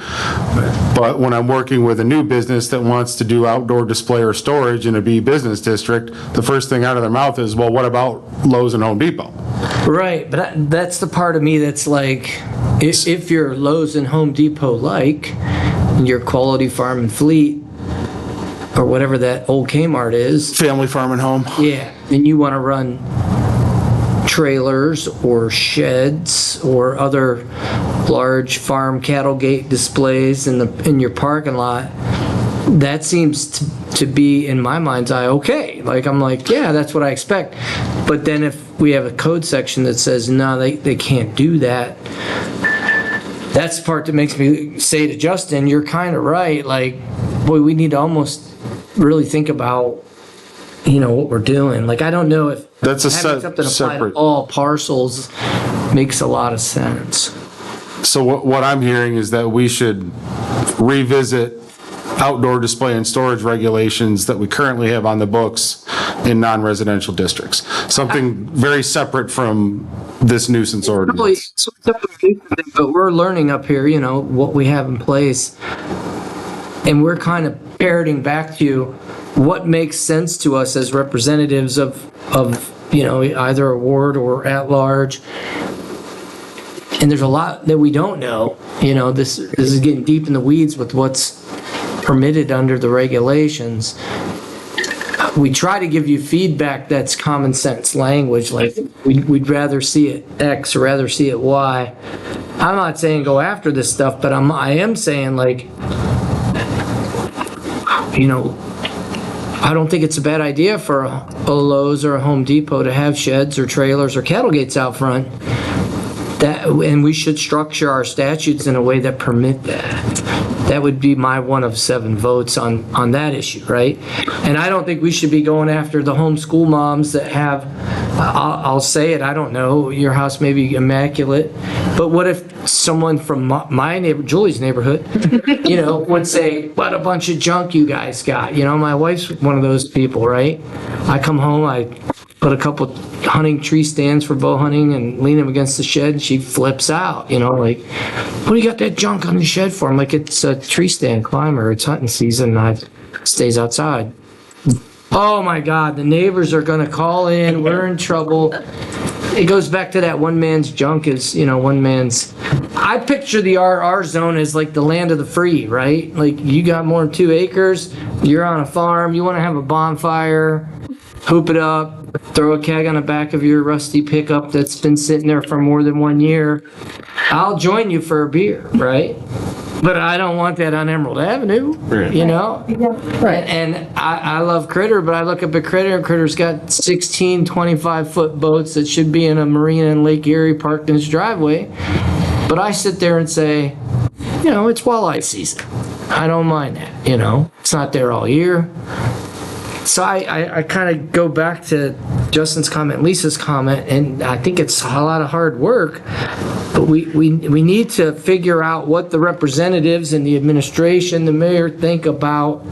But when I'm working with a new business that wants to do outdoor display or storage in a B business district, the first thing out of their mouth is, well, what about Lowe's and Home Depot? Right, but that's the part of me that's like, if you're Lowe's and Home Depot like, and you're Quality Farm and Fleet, or whatever that old Kmart is. Family Farm and Home. Yeah, and you want to run trailers or sheds or other large farm cattle gate displays in your parking lot, that seems to be, in my mind's eye, okay. Like, I'm like, yeah, that's what I expect. But then if we have a code section that says, no, they can't do that, that's the part that makes me say to Justin, you're kind of right. Like, boy, we need to almost really think about, what we're doing. Like, I don't know if that's having something apply to all parcels makes a lot of sense. So what I'm hearing is that we should revisit outdoor display and storage regulations that we currently have on the books in non-residential districts. Something very separate from this nuisance ordinance. But we're learning up here, what we have in place. And we're kind of parroting back to what makes sense to us as representatives of either a ward or at large. And there's a lot that we don't know. This is getting deep in the weeds with what's permitted under the regulations. We try to give you feedback that's common sense language, like we'd rather see it X or rather see it Y. I'm not saying go after this stuff, but I am saying, like, I don't think it's a bad idea for a Lowe's or a Home Depot to have sheds or trailers or cattle gates out front. And we should structure our statutes in a way that permit that. That would be my one of 7 votes on that issue, right? And I don't think we should be going after the homeschool moms that have, I'll say it, I don't know, your house may be immaculate, but what if someone from my neighbor, Julie's neighborhood, would say, what a bunch of junk you guys got. My wife's one of those people, right? I come home, I put a couple hunting tree stands for bow hunting and lean them against the shed, and she flips out, like, what do you got that junk on the shed for? I'm like, it's a tree stand climber, it's hunting season, and I stays outside. Oh my God, the neighbors are gonna call in, we're in trouble. It goes back to that one man's junk is, one man's. I picture the RR zone as like the land of the free, right? Like, you got more than 2 acres, you're on a farm, you wanna have a bonfire, hoop it up, throw a keg on the back of your rusty pickup that's been sitting there for more than 1 year, I'll join you for a beer, right? But I don't want that on Emerald Avenue, you know? Right. And I love Critter, but I look up at Critter, and Critter's got 16 25-foot boats that should be in a marina in Lake Erie parked in his driveway. But I sit there and say, you know, it's walleye season. I don't mind that, you know? It's not there all year. So I kind of go back to Justin's comment, Lisa's comment, and I think it's a lot of hard work, but we need to figure out what the representatives and the administration, the mayor think about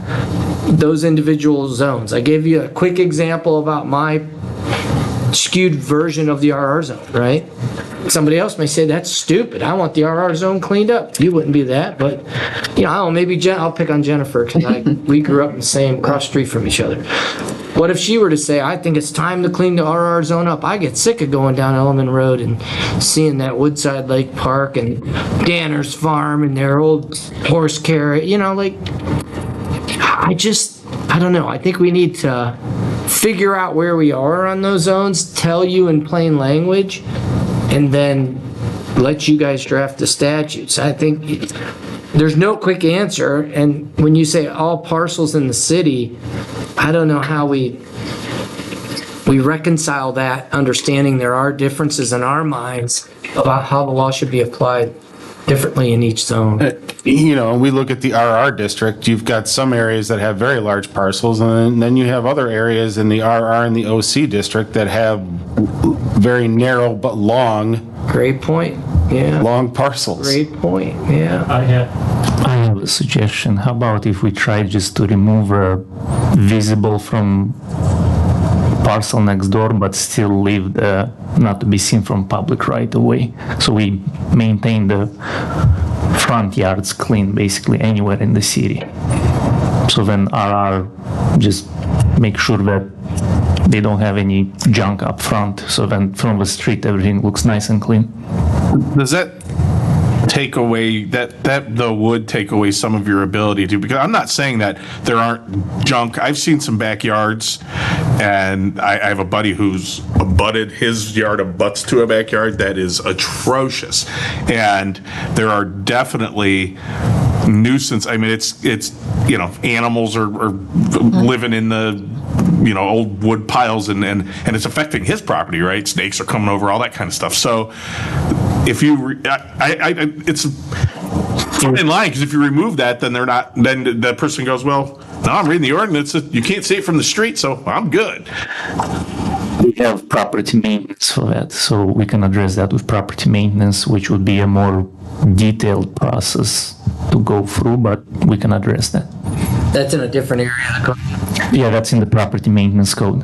those individual zones. I gave you a quick example about my skewed version of the RR zone, right? Somebody else may say, that's stupid. I want the RR zone cleaned up. You wouldn't be that, but, you know, I don't know, maybe I'll pick on Jennifer because we grew up in the same cross street from each other. What if she were to say, I think it's time to clean the RR zone up? I get sick of going down Elman Road and seeing that Woodside Lake Park and Danner's Farm and their old horse carriage, you know, like, I don't know. I think we need to figure out where we are on those zones, tell you in plain language, and then let you guys draft the statutes. I think there's no quick answer, and when you say all parcels in the city, I don't know how we reconcile that, understanding there are differences in our minds about how the law should be applied differently in each zone. You know, we look at the RR district, you've got some areas that have very large parcels, and then you have other areas in the RR and the OC district that have very narrow but long. Great point, yeah. Long parcels. Great point, yeah. I have a suggestion. How about if we try just to remove visible from parcel next door, but still leave the not to be seen from public right away. So we maintain the front yards clean basically anywhere in the city. So then RR just make sure that they don't have any junk up front. So then from the street everything looks nice and clean. Does that take away, that though would take away some of your ability to, because I'm not saying that there aren't junk. I've seen some backyards, and I have a buddy who's abutted, his yard abuts to a backyard that is atrocious. And there are definitely nuisance. I mean, it's you know, animals are living in the, you know, old wood piles, and it's affecting his property, right? Snakes are coming over, all that kind of stuff. So if you, it's in line, because if you remove that, then then the person goes, well, no, I'm reading the ordinance, you can't see it from the street, so I'm good. We have property maintenance for that, so we can address that with property maintenance, which would be a more detailed process to go through, but we can address that. That's in a different area of the code. Yeah, that's in the property maintenance code.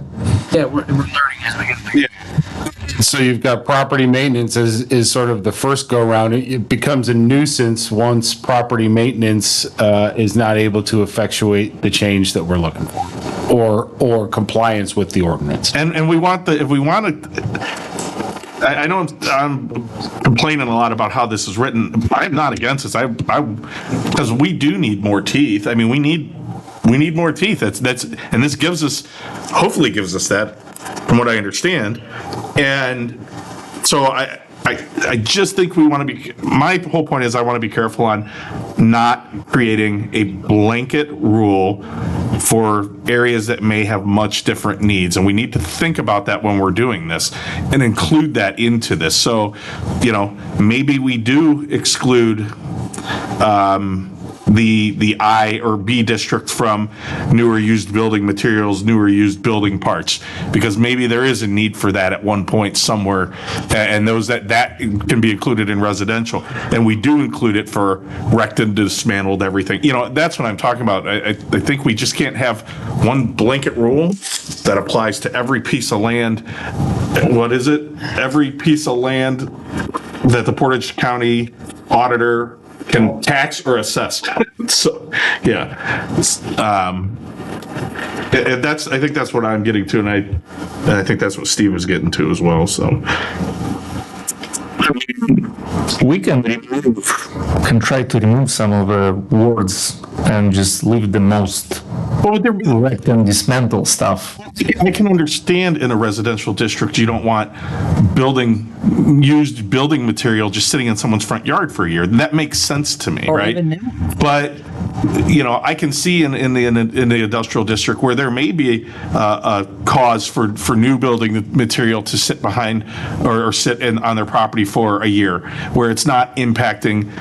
Yeah, we're learning as we get there. Yeah. So you've got property maintenance is sort of the first go round. It becomes a nuisance once property maintenance is not able to effectuate the change that we're looking for, or compliance with the ordinance. And we want if we want to, I know I'm complaining a lot about how this is written. I'm not against this. Because we do need more teeth. I mean, we need more teeth. That's and this gives us, hopefully gives us that, from what I understand. And so I just think we want to be, my whole point is I want to be careful on not creating a blanket rule for areas that may have much different needs. And we need to think about that when we're doing this and include that into this. So, you know, maybe we do exclude the I or B district from newer used building materials, newer used building parts, because maybe there is a need for that at one point somewhere, and those that can be included in residential, and we do include it for wrecked and dismantled everything. You know, that's what I'm talking about. I think we just can't have one blanket rule that applies to every piece of land. What is it? Every piece of land that the Portage County auditor can tax or assess. So, yeah. And that's, I think that's what I'm getting to, and I think that's what Steve was getting to as well, so. We can try to remove some of the words and just leave the most Well, there, erect and dismantle stuff. I can understand in a residential district, you don't want used building material just sitting in someone's front yard for a year. That makes sense to me, right? even new. But, I can see in the industrial district where there may be a cause for new building material to sit behind or sit on their property for a year, where it's not impacting,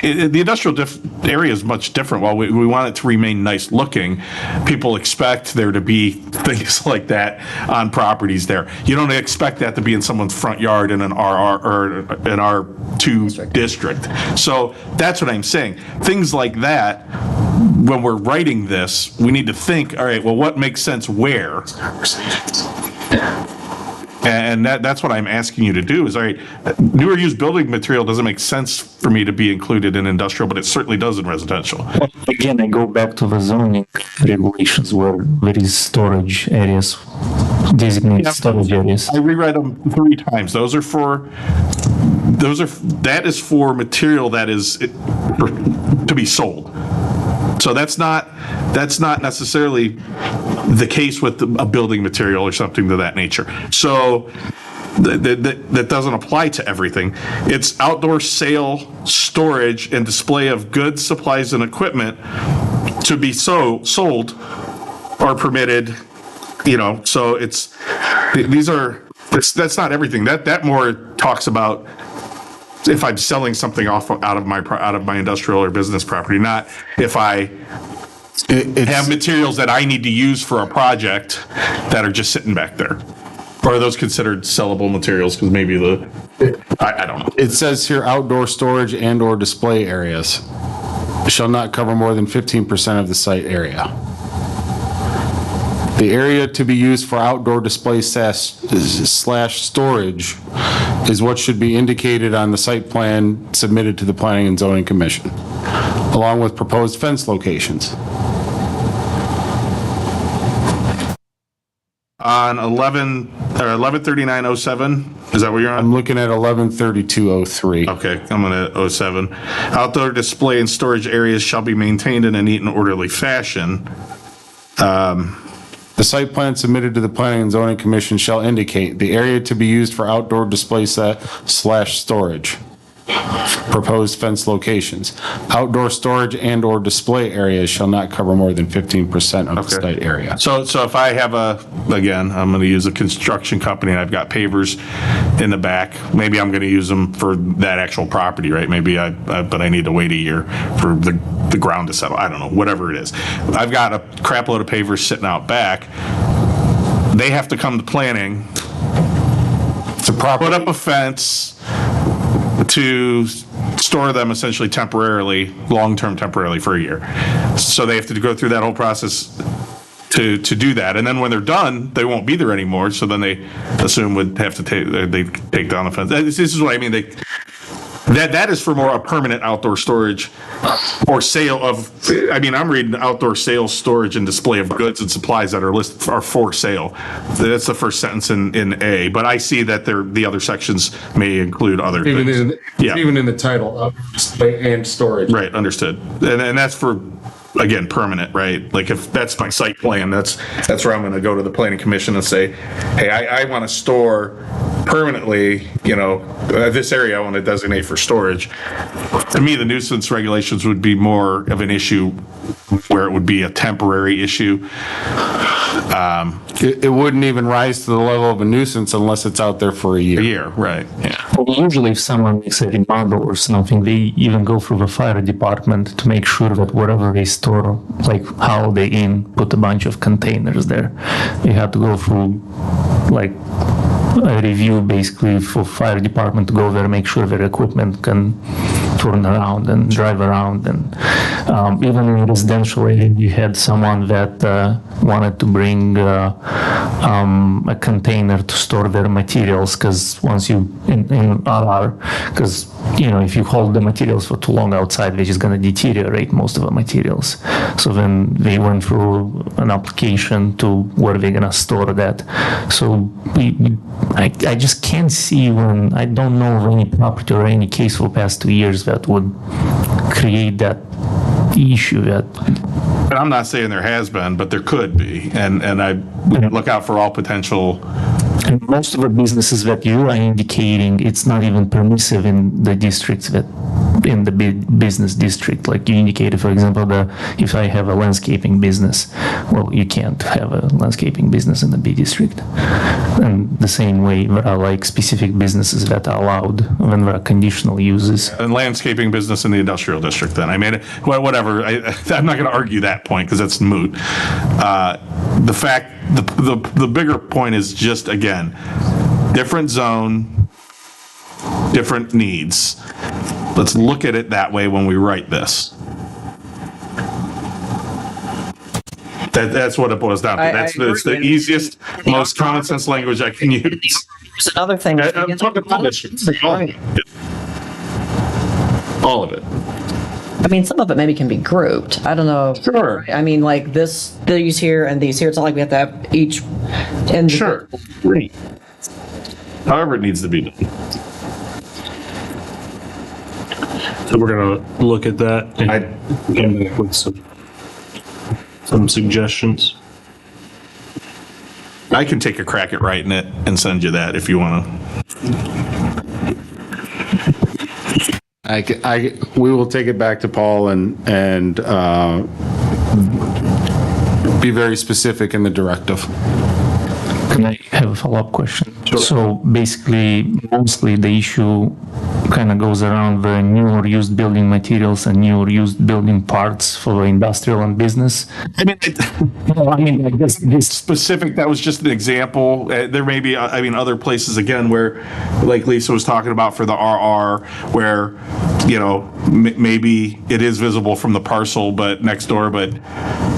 the industrial area is much different. While we want it to remain nice looking, people expect there to be things like that on properties there. You don't expect that to be in someone's front yard in an RR or an R2 district. So that's what I'm saying. Things like that, when we're writing this, we need to think, all right, well, what makes sense where? And that's what I'm asking you to do is, all right, newer used building material doesn't make sense for me to be included in industrial, but it certainly does in residential. Again, I go back to the zoning regulations where there is storage areas, designated storage areas. I reread them 3 times. That is for material that is to be sold. So that's not necessarily the case with a building material or something of that nature. So that doesn't apply to everything. It's outdoor sale, storage, and display of goods, supplies, and equipment to be sold are permitted. So that's not everything. That more talks about if I'm selling something out of my industrial or business property, not if I have materials that I need to use for a project that are just sitting back there. Or are those considered sellable materials? Because maybe I don't know. It says here outdoor storage and or display areas shall not cover more than 15% of the site area. The area to be used for outdoor display slash storage is what should be indicated on the site plan submitted to the Planning and Zoning Commission, along with proposed fence locations. On 113907, is that what you're on? I'm looking at 113203. Okay, I'm gonna 07. Outdoor display and storage areas shall be maintained in a neat and orderly fashion. The site plan submitted to the Planning and Zoning Commission shall indicate the area to be used for outdoor display slash storage. Proposed fence locations. Outdoor storage and or display areas shall not cover more than 15% of the site area. So if I have I'm going to use a construction company and I've got pavers in the back, maybe I'm going to use them for that actual property, right? Maybe but I need to wait a year for the ground to settle. I don't know, whatever it is. I've got a crap load of pavers sitting out back. They have to come to planning to put up a fence to store them essentially long-term temporarily for a year. So they have to go through that whole process to do that. And then when they're done, they won't be there anymore. So then they assume would have to take down the fence. This is what I mean. That is for more a permanent outdoor storage or sale of, I'm reading outdoor sales, storage, and display of goods and supplies that are for sale. That's the first sentence in A, but I see that the other sections may include other things. Even in the title, outdoor display and storage. Right, understood. And that's for, again, permanent, right? Like if that's my site plan, that's where I'm going to go to the planning commission and say, hey, I want to store permanently, this area I want to designate for storage. To me, the nuisance regulations would be more of an issue where it would be a temporary issue. It wouldn't even rise to the level of a nuisance unless it's out there for a year. A year, right, yeah. Well, usually if someone makes a remodel or something, they even go through the fire department to make sure that whatever they store, like Holiday Inn, put a bunch of containers there. You have to go through like a review basically for fire department to go there, make sure their equipment can turn around and drive around. And even in residential area, you had someone that wanted to bring a container to store their materials, because once you in RR, because if you hold the materials for too long outside, they're just going to deteriorate most of the materials. So then they went through an application to where they're going to store that. So I just can't see I don't know of any property or any case for the past 2 years that would create that issue that And I'm not saying there has been, but there could be. And we look out for all potential. And most of the businesses that you are indicating, it's not even permissive in the districts that, in the business district. Like you indicated, for example, if I have a landscaping business, well, you can't have a landscaping business in the B district. And the same way, there are like specific businesses that are allowed when there are conditional uses. And landscaping business in the industrial district, then. I mean, whatever. I'm not going to argue that point because that's moot. The bigger point is just, again, different zone, different needs. Let's look at it that way when we write this. That's what it boils down to. It's the easiest, most common sense language I can use. There's another thing. I'm talking all districts. All of it. I mean, some of it maybe can be grouped. I don't know. Sure. I mean, like these here and these here. It's not like we have to have each. Sure. However it needs to be done. So we're gonna look at that and come back with some suggestions. I can take a crack at writing it and send you that if you want to. We will take it back to Paul and be very specific in the directive. Can I have a follow-up question? Sure. So basically, mostly the issue kind of goes around the new or used building materials and new or used building parts for the industrial and business. I mean, like this specific, that was just an example. There may be, other places again where, like Lisa was talking about for the RR, where, maybe it is visible from the parcel, but next door, but,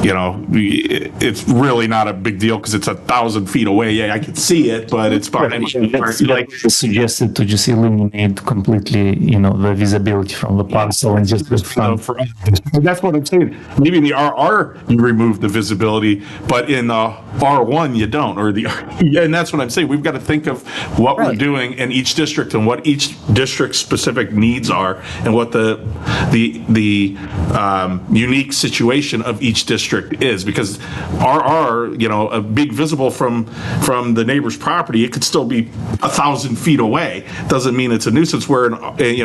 it's really not a big deal because it's 1,000 feet away. Yeah, I can see it, but it's behind me. Like suggested to just eliminate completely, the visibility from the parcel and just That's what I'm saying. Maybe in the RR you remove the visibility, but in the R1 you don't, and that's what I'm saying. We've got to think of what we're doing in each district and what each district's specific needs are, and what the unique situation of each district is. Because RR, a big visible from the neighbor's property, it could still be 1,000 feet away. Doesn't mean it's a nuisance. Where an R1,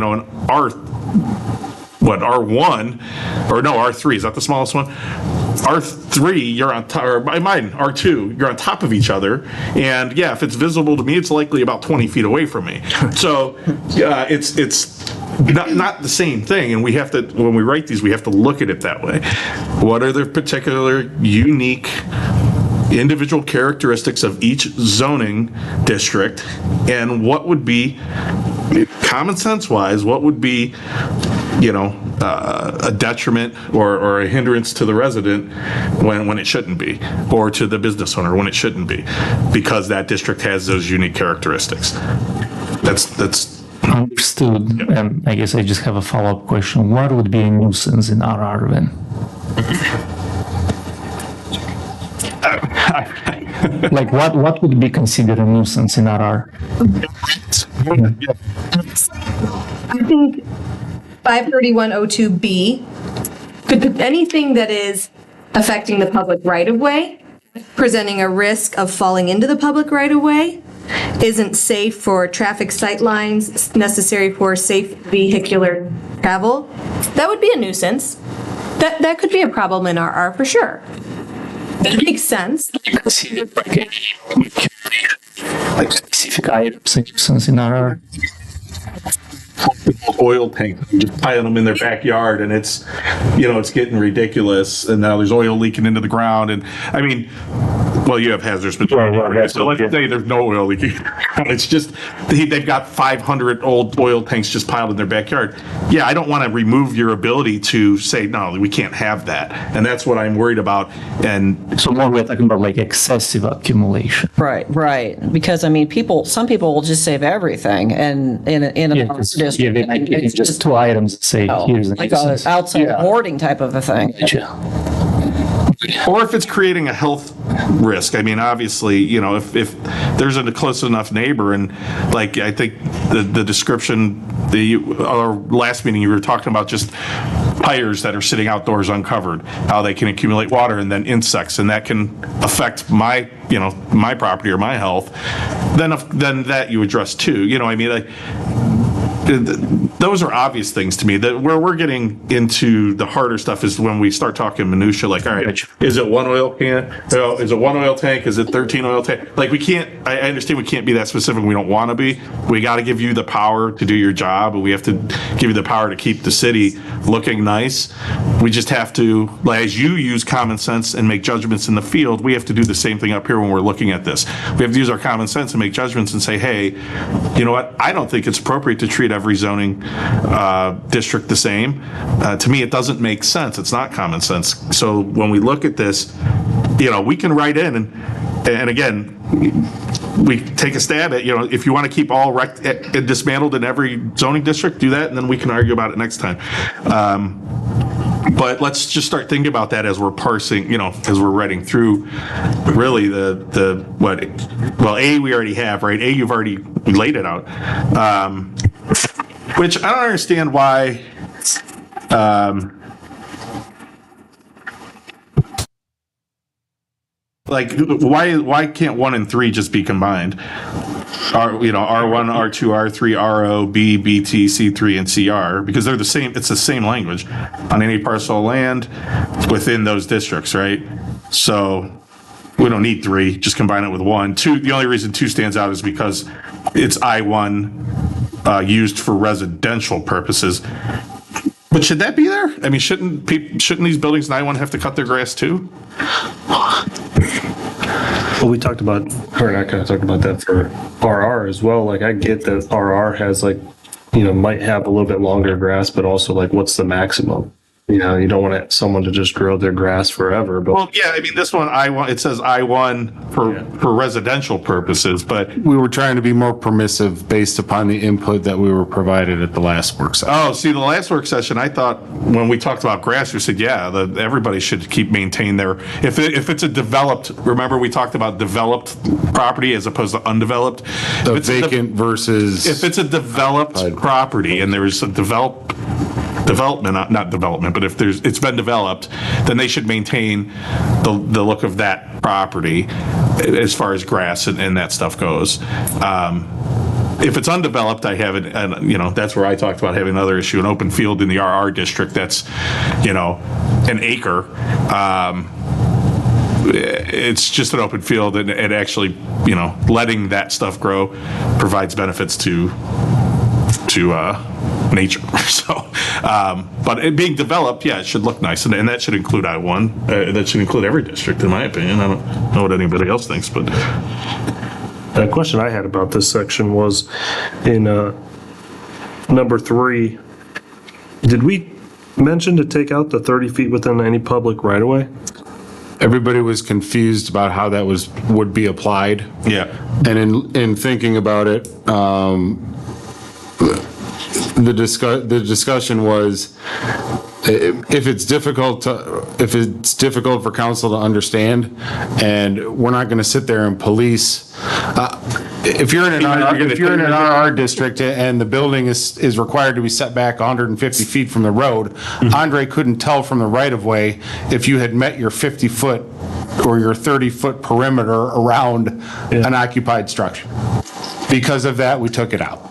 or no, R3, is that the smallest one? R3, you're on top, or mine, R2, you're on top of each other. And yeah, if it's visible to me, it's likely about 20 feet away from me. So it's not the same thing. And we have to, when we write these, we have to look at it that way. What are the particular unique individual characteristics of each zoning district, and what would be, common sense wise, what would be a detriment or a hindrance to the resident when it shouldn't be, or to the business owner when it shouldn't be, because that district has those unique characteristics. That's understood. Yeah. And I guess I just have a follow-up question. What would be a nuisance in RR then? Like what would be considered a nuisance in RR? I think 53102B could anything that is affecting the public right-of-way, presenting a risk of falling into the public right-of-way, isn't safe for traffic sight lines necessary for safe vehicular travel. That would be a nuisance. That could be a problem in RR for sure. That makes sense. Like specific items and nuisance in RR. Oil tank, just piling them in their backyard, and it's getting ridiculous. And now there's oil leaking into the ground, and well, you have hazardous material. So let's say there's no oil leaking. It's just they've got 500 old oil tanks just piled in their backyard. Yeah, I don't want to remove your ability to say no, we can't have that, and that's what I'm worried about. And so more we're talking about like excessive accumulation. Right. Because some people will just save everything, and in a district, it's just 2 items that say here's like an outside hoarding type of a thing. Or if it's creating a health risk. Obviously, if there's a close enough neighbor, and like I think the description, our last meeting, you were talking about just tires that are sitting outdoors uncovered, how they can accumulate water and then insects, and that can affect my property or my health, then that you address too. I mean, like, those are obvious things to me. That where we're getting into the harder stuff is when we start talking minutia, like, all right, is it one oil can? Is it one oil tank? Is it 13 oil tank? Like, we can't, I understand we can't be that specific. We don't want to be. We got to give you the power to do your job, and we have to give you the power to keep the city looking nice. We just have to, like, as you use common sense and make judgments in the field, we have to do the same thing up here when we're looking at this. We have to use our common sense and make judgments and say, hey, you know what? I don't think it's appropriate to treat every zoning district the same. To me, it doesn't make sense. It's not common sense. So when we look at this, we can write in and again, we take a stab at, if you want to keep all dismantled in every zoning district, do that, and then we can argue about it next time. But let's just start thinking about that as we're parsing, as we're writing through really A, we already have, right? A, you've already laid it out. Which I don't understand why, why can't 1 and 3 just be combined? R1, R2, R3, RO, B, BT, C3, and CR, because they're the same, it's the same language on any parcel of land within those districts, right? So we don't need 3, just combine it with 1. 2, the only reason 2 stands out is because it's I1 used for residential purposes. But should that be there? I mean, shouldn't these buildings in I1 have to cut their grass too? Well, we talked about, or not kind of talked about that for RR as well. Like, I get that RR has might have a little bit longer grass, but also what's the maximum? You don't want someone to just grow their grass forever. But well, yeah, I mean, this one, it says I1 for residential purposes, but We were trying to be more permissive based upon the input that we were provided at the last work session. oh, see, the last work session, I thought when we talked about grass, we said, everybody should keep maintain their, if it's a developed, remember we talked about developed property as opposed to undeveloped? The vacant versus. If it's a developed property and there's a not development, but if it's been developed, then they should maintain the look of that property as far as grass and that stuff goes. If it's undeveloped, I have it, and that's where I talked about having another issue, an open field in the RR district that's, an acre. It's just an open field, and actually, letting that stuff grow provides benefits to nature. So, but it being developed, it should look nice, and that should include I1. That should include every district, in my opinion. I don't know what anybody else thinks, but the question I had about this section was in number 3. Did we mention to take out the 30 feet within any public right of way? Everybody was confused about how that would be applied. yeah. And in thinking about it, the discussion was if it's difficult for council to understand, and we're not going to sit there and police. If you're in an RR district and the building is required to be set back 150 feet from the road, Andre couldn't tell from the right of way if you had met your 50-foot or your 30-foot perimeter around an occupied structure. Because of that, we took it out.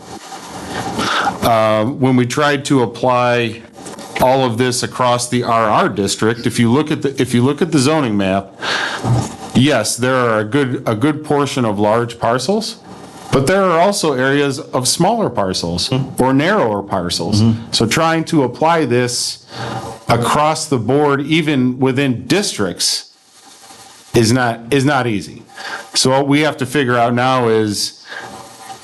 When we tried to apply all of this across the RR district, if you look at the zoning map, yes, there are a good portion of large parcels, but there are also areas of smaller parcels or narrower parcels. So trying to apply this across the board, even within districts, is not easy. So what we have to figure out now is,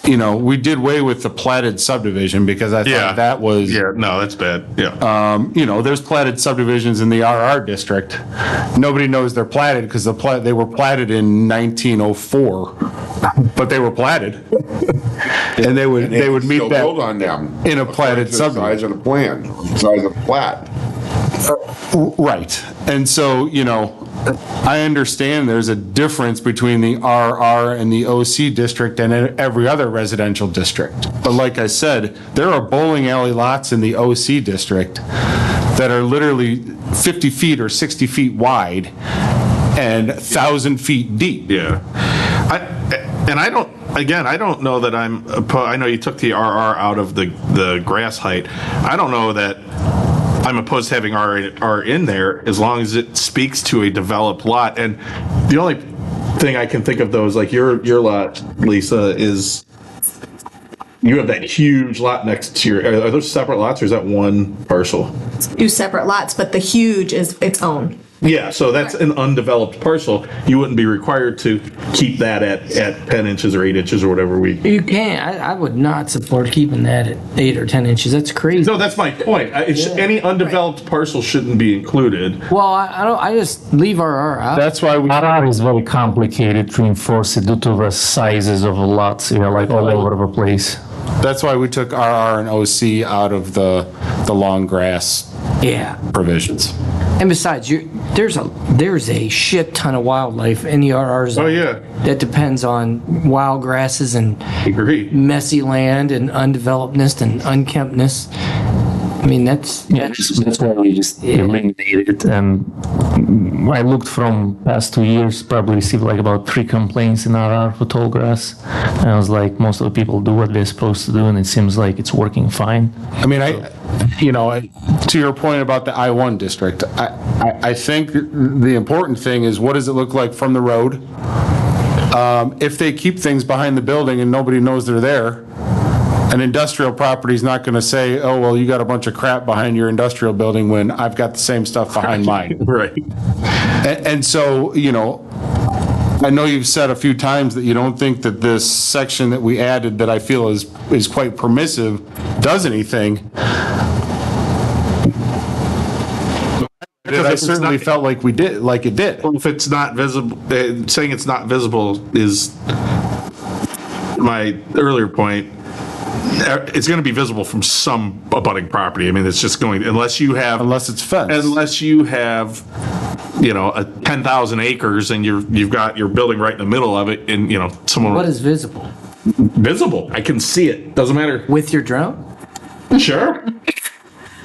we did away with the platted subdivision because I thought that was. Yeah, no, that's bad. Yeah. There's platted subdivisions in the RR district. Nobody knows they're platted because they were platted in 1904, but they were platted. And they would meet Still that build on them. in a platted subdivision. Size of the plan, size of the plat. Right. And so, I understand there's a difference between the RR and the OC district and every other residential district. But like I said, there are bowling alley lots in the OC district that are literally 50 feet or 60 feet wide and 1,000 feet deep. Yeah. I don't know that I know you took the RR out of the grass height. I don't know that I'm opposed to having RR in there as long as it speaks to a developed lot. And the only thing I can think of though is like your lot, Lisa, is you have that huge lot next to are those separate lots or is that one parcel? Two separate lots, but the huge is its own. Yeah, so that's an undeveloped parcel. You wouldn't be required to keep that at 10 inches or 8 inches or whatever You can't. I would not support keeping that at 8 or 10 inches. That's crazy. No, that's my point. Any undeveloped parcel shouldn't be included. Well, I just leave RR out. That's why RR is very complicated to enforce it due to the sizes of the lots, like all over the place. That's why we took RR and OC out of the long grass provisions. And besides, there's a shit ton of wildlife in the RR zone. Oh, yeah. That depends on wild grasses and Agree. messy land and undevelopedness and unkemptness. I mean, that's why we just eliminated it. And I looked from past 2 years, probably received like about 3 complaints in RR for tall grass. And I was like, most of the people do what they're supposed to do, and it seems like it's working fine. I mean, to your point about the I-1 district, I think the important thing is what does it look like from the road? If they keep things behind the building and nobody knows they're there, an industrial property is not going to say, oh, well, you got a bunch of crap behind your industrial building when I've got the same stuff behind mine. Right. And so, I know you've said a few times that you don't think that this section that we added that I feel is quite permissive does anything. I certainly felt like it did. Well, if it's not visible, saying it's not visible is my earlier point. It's going to be visible from some abutting property. I mean, it's just going, unless it's fenced. Unless you have, a 10,000 acres and you've got your building right in the middle of it and, someone. what is visible? Visible. I can see it. Doesn't matter. With your drone? Sure.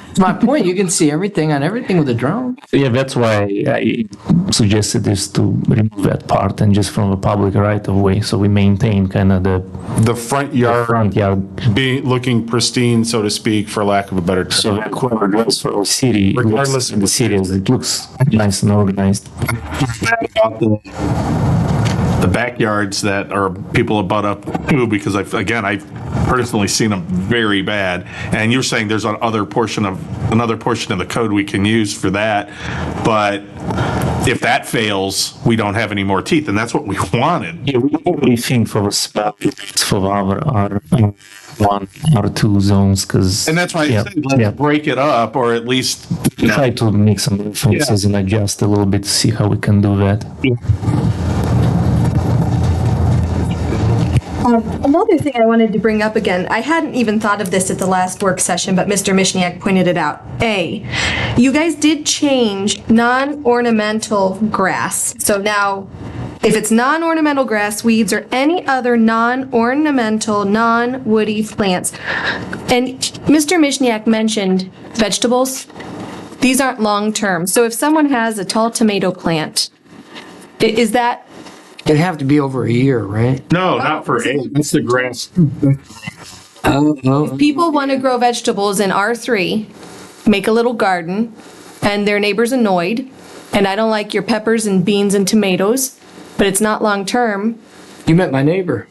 That's my point. You can see everything on everything with a drone. Yeah, that's why I suggested is to remove that part and just from the public right of way, so we maintain kind of the front yard being looking pristine, so to speak, for lack of a better term. So that whoever goes for a city, regardless of the city, it looks nice and organized. The backyards that are people abut up to, because I've personally seen them very bad. And you're saying there's another portion of the code we can use for that. But if that fails, we don't have any more teeth, and that's what we wanted. Yeah, we only think for the spot for our R1, R2 zones, because. And that's why I said let's break it up, or at least try to make some differences and adjust a little bit to see how we can do that. Another thing I wanted to bring up again, I hadn't even thought of this at the last work session, but Mr. Mishniak pointed it out. You guys did change non-ornamental grass. So now, if it's non-ornamental grass, weeds, or any other non-ornamental, non-woody plants, and Mr. Mishniak mentioned vegetables, these aren't long-term. So if someone has a tall tomato plant, is that... It'd have to be over a year, right? No, not for eight. That's the grass. If people want to grow vegetables in R3, make a little garden, and their neighbor's annoyed, and I don't like your peppers and beans and tomatoes, but it's not long-term. You met my neighbor.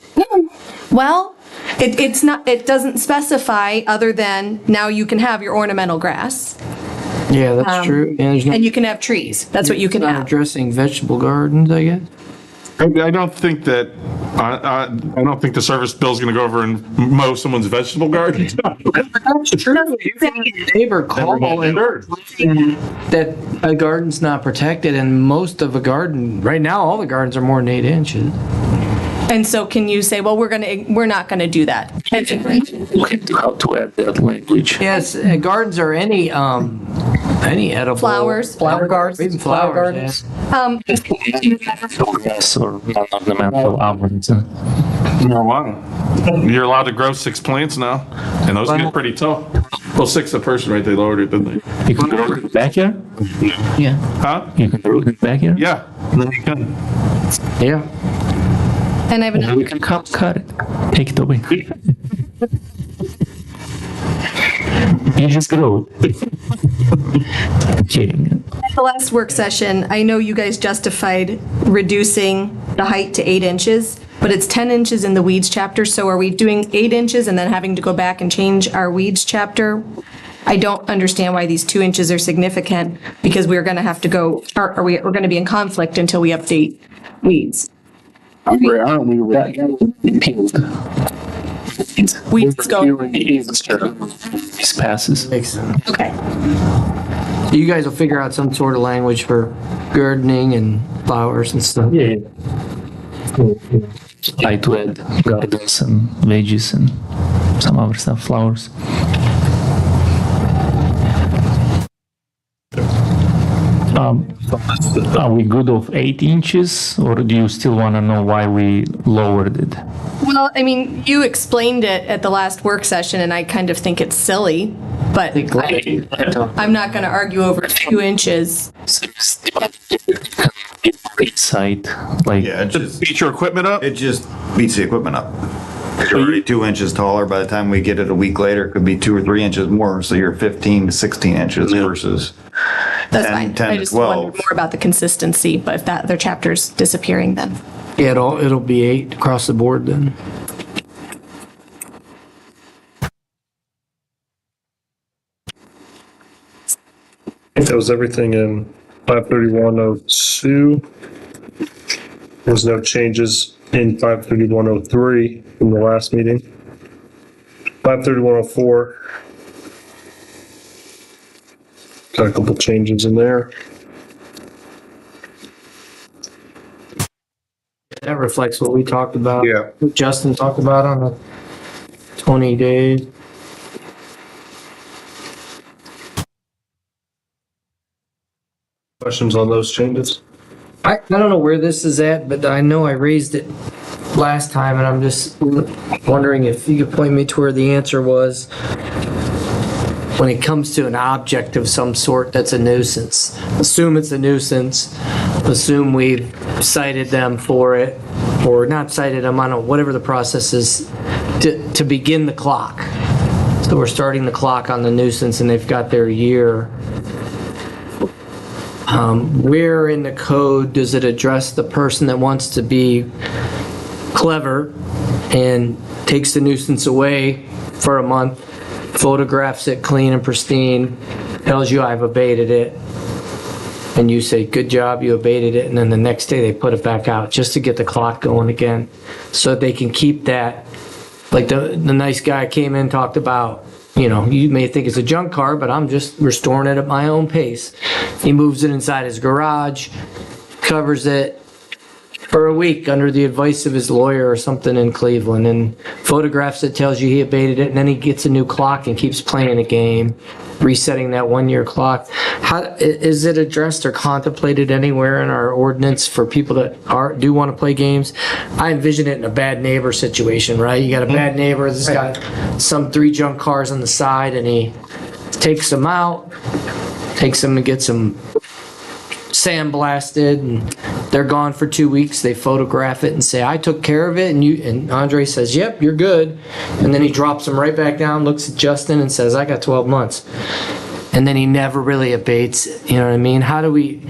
Well, it's not. It doesn't specify other than now you can have your ornamental grass. Yeah, that's true. And you can have trees. That's what you can have. Addressing vegetable gardens, I guess. I don't think that I don't think the service bill is going to go over and mow someone's vegetable garden. That's true. Your neighbor called and that a garden's not protected, and most of a garden right now, all the gardens are more than 8 inches. And so, can you say, well, we're not going to do that? Look into how to add that language. Yes, gardens are any edible flower gardens, even flower gardens. Grass or non-ornamental arborvitae. Marijuana. You're allowed to grow 6 plants now, and those get pretty tall. Well, 6 a person, right? They lowered it, didn't they? You can go in the backyard? Yeah. Huh? You can go in the backyard? Yeah. And then you can. Yeah. And I have another We can come cut it. Take it away. You just grow it. Kidding. At the last work session, I know you guys justified reducing the height to 8 inches, but it's 10 inches in the weeds chapter, so are we doing 8 inches and then having to go back and change our weeds chapter? I don't understand why these 2 inches are significant, because we're gonna have to go, or we're gonna be in conflict until we update weeds. Weeds go, This passes. Makes sense. okay. You guys will figure out some sort of language for gardening and flowers and stuff. Yeah. Try to add gardens and veggies and some other stuff, flowers. Are we good of 8 inches, or do you still want to know why we lowered it? Well, I mean, you explained it at the last work session, and I kind of think it's silly, but I'm not gonna argue over 2 inches. Site, like Yeah, To beat your equipment up? it just beats the equipment up. You're already 2 inches taller. By the time we get it a week later, it could be 2 or 3 inches more. So you're 15 to 16 inches versus That's 10, fine. 10 I to just 12. wondered more about the consistency, but if that other chapter's disappearing, then. Yeah, it'll be 8 across the board then. That was everything in 53102. There's no changes in 53103 from the last meeting. 53104. Got a couple changes in there. That reflects what we talked about. Yeah. What Justin talked about on the 20 days. Questions on those changes? I don't know where this is at, but I know I raised it last time, and I'm just wondering if you could point me to where the answer was. When it comes to an object of some sort that's a nuisance, assume it's a nuisance, assume we've cited them for it, or not cited them, I don't know, whatever the process is, to begin the clock. So we're starting the clock on the nuisance, and they've got their year. Where in the code does it address the person that wants to be clever and takes the nuisance away for a month, photographs it clean and pristine, tells you I've abated it, and you say, good job, you abated it, and then the next day they put it back out just to get the clock going again, so they can keep that. Like the nice guy came in, talked about, you know, you may think it's a junk car, but I'm just restoring it at my own pace. He moves it inside his garage, covers it for a week under the advice of his lawyer or something in Cleveland, and photographs it, tells you he abated it, and then he gets a new clock and keeps playing a game, resetting that 1-year clock. How is it addressed or contemplated anywhere in our ordinance for people that do want to play games? I envision it in a bad neighbor situation, right? You got a bad neighbor that's got some 3 junk cars on the side, and he takes them out, takes them and gets them sandblasted, and they're gone for 2 weeks. They photograph it and say, I took care of it, and Andre says, yep, you're good. And then he drops them right back down, looks at Justin and says, I got 12 months. And then he never really abates it, you know what I mean? How do we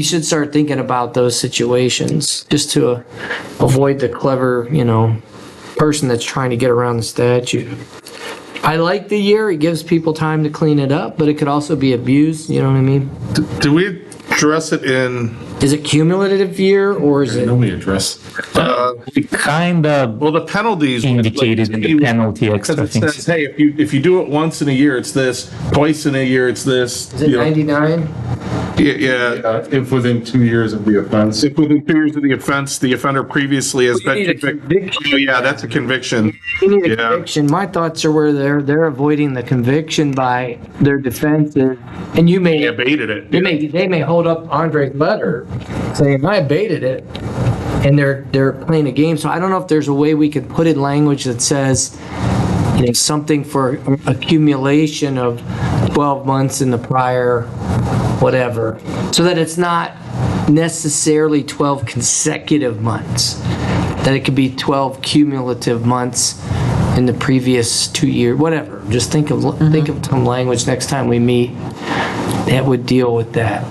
should start thinking about those situations just to avoid the clever, person that's trying to get around the statute. I like the year. It gives people time to clean it up, but it could also be abused, you know what I mean? Do we address it in? Is it cumulative year, or is it? We address. We kind of Well, the penalties. indicated in the penalty extra Because it things. says, hey, if you do it once in a year, it's this. Twice in a year, it's this. Is it 99? Yeah. If within 2 years of the offense. If within 2 years of the offense, the offender previously has You need been a convicted. conviction. Oh, yeah, that's a conviction. You need a Yeah. conviction. My thoughts are where they're avoiding the conviction by their defense, and you may He abated it. they may hold up Andre's letter saying I abated it, and they're playing a game. So I don't know if there's a way we could put in language that says something for accumulation of 12 months in the prior whatever, so that it's not necessarily 12 consecutive months, that it could be 12 cumulative months in the previous 2 years, whatever. Just think of some language next time we meet that would deal with that.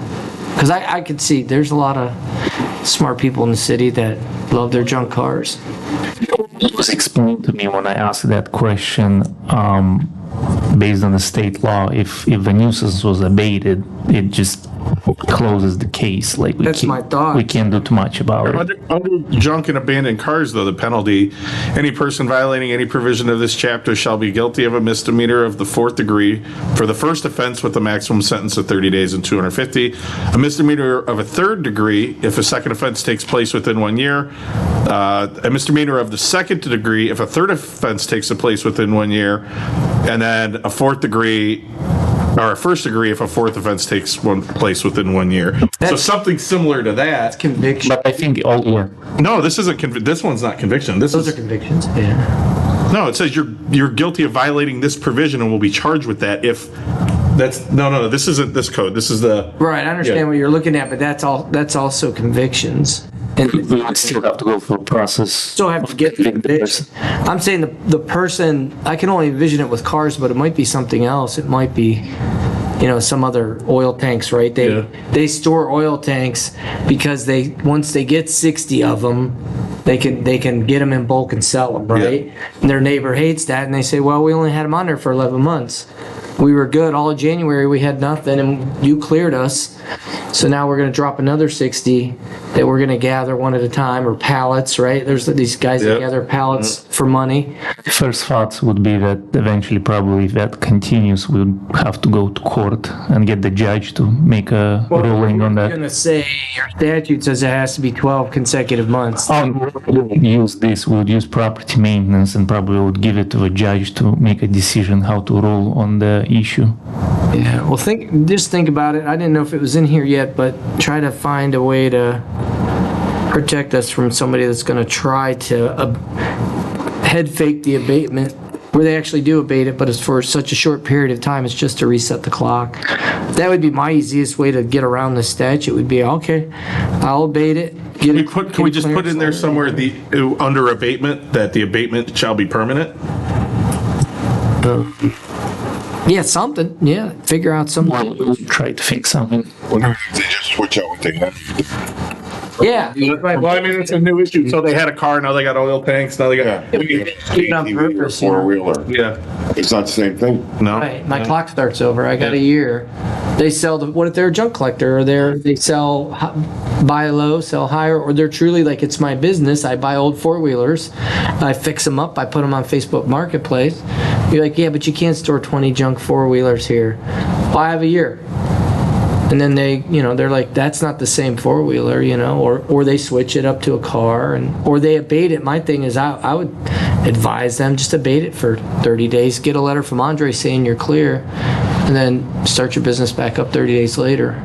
Because I could see there's a lot of smart people in the city that love their junk cars. It was explained to me when I asked that question, based on the state law, if the nuisance was abated, it just closes the case. Like That's my thought. We can't do too much about it. Under junk and abandoned cars, though, the penalty, any person violating any provision of this chapter shall be guilty of a misdemeanor of the 4th degree for the first offense with a maximum sentence of 30 days and 250, a misdemeanor of a 3rd degree if a second offense takes place within 1 year, a misdemeanor of the 2nd degree if a 3rd offense takes place within 1 year, and then a 4th degree or a 1st degree if a 4th offense takes place within 1 year. So something similar to that. Conviction. But I think No, this isn't. This one's not conviction. Those are convictions. Yeah. No, it says you're guilty of violating this provision and will be charged with that if that's no. This isn't this code. This is the Right. I understand what you're looking at, but that's also convictions. And we would still have to go through a process. still have to get the conviction. I'm saying the person, I can only envision it with cars, but it might be something else. It might be, some other oil tanks, right? They store oil tanks because once they get 60 of them, they can get them in bulk and sell them, right? Yeah. And their neighbor hates that, and they say, well, we only had them on there for 11 months. We were good all of January, we had nothing, and you cleared us. So now we're going to drop another 60 that we're going to gather one at a time, or pallets, right? There's these guys that gather pallets for money. First thoughts would be that eventually, probably, if that continues, we would have to go to court and get the judge to make a ruling on I'm that. going to say your statute says it has to be 12 consecutive months. We would use this, we would use property maintenance and probably would give it to a judge to make a decision how to rule on the issue. Yeah, well, just think about it. I didn't know if it was in here yet, but try to find a way to protect us from somebody that's going to try to head fake the abatement, where they actually do abate it, but it's for such a short period of time, it's just to reset the clock. That would be my easiest way to get around the statute, would be, okay, I'll abate it. Can we just put in there somewhere under abatement that the abatement shall be permanent? Yeah, something. Yeah, figure out something. Well, we'll try to fix something. Wonder if they just switch out what they have. Yeah. Well, I mean, it's a new issue. So they had a car, now they got oil tanks, now they got. On purpose, you know. Four-wheeler. Yeah. It's not the same thing. No. Right, my clock starts over. I got a year. They sell what if they're a junk collector, or they sell buy low, sell higher, or they're truly like, it's my business. I buy old four-wheelers, I fix them up, I put them on Facebook Marketplace. You're like, yeah, but you can't store 20 junk four-wheelers here. Well, I have a year. And then they're like, that's not the same four-wheeler, or they switch it up to a car, or they abate it. My thing is, I would advise them just abate it for 30 days, get a letter from Andre saying you're clear, and then start your business back up 30 days later.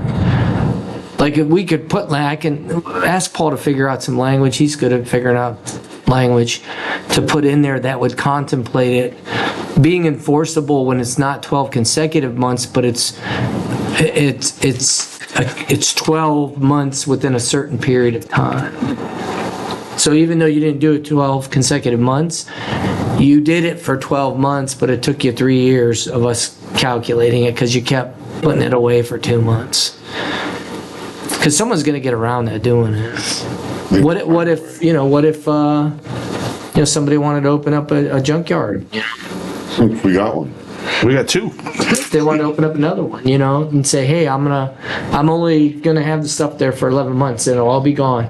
Like, if we could I can ask Paul to figure out some language. He's good at figuring out language to put in there that would contemplate it being enforceable when it's not 12 consecutive months, but it's 12 months within a certain period of time. So even though you didn't do it 12 consecutive months, you did it for 12 months, but it took you 3 years of us calculating it because you kept putting it away for 2 months. Because someone's going to get around that doing it. What if somebody wanted to open up a junkyard? We got one. We got two. They want to open up another one, and say, hey, I'm only gonna have the stuff there for 11 months, and it'll all be gone.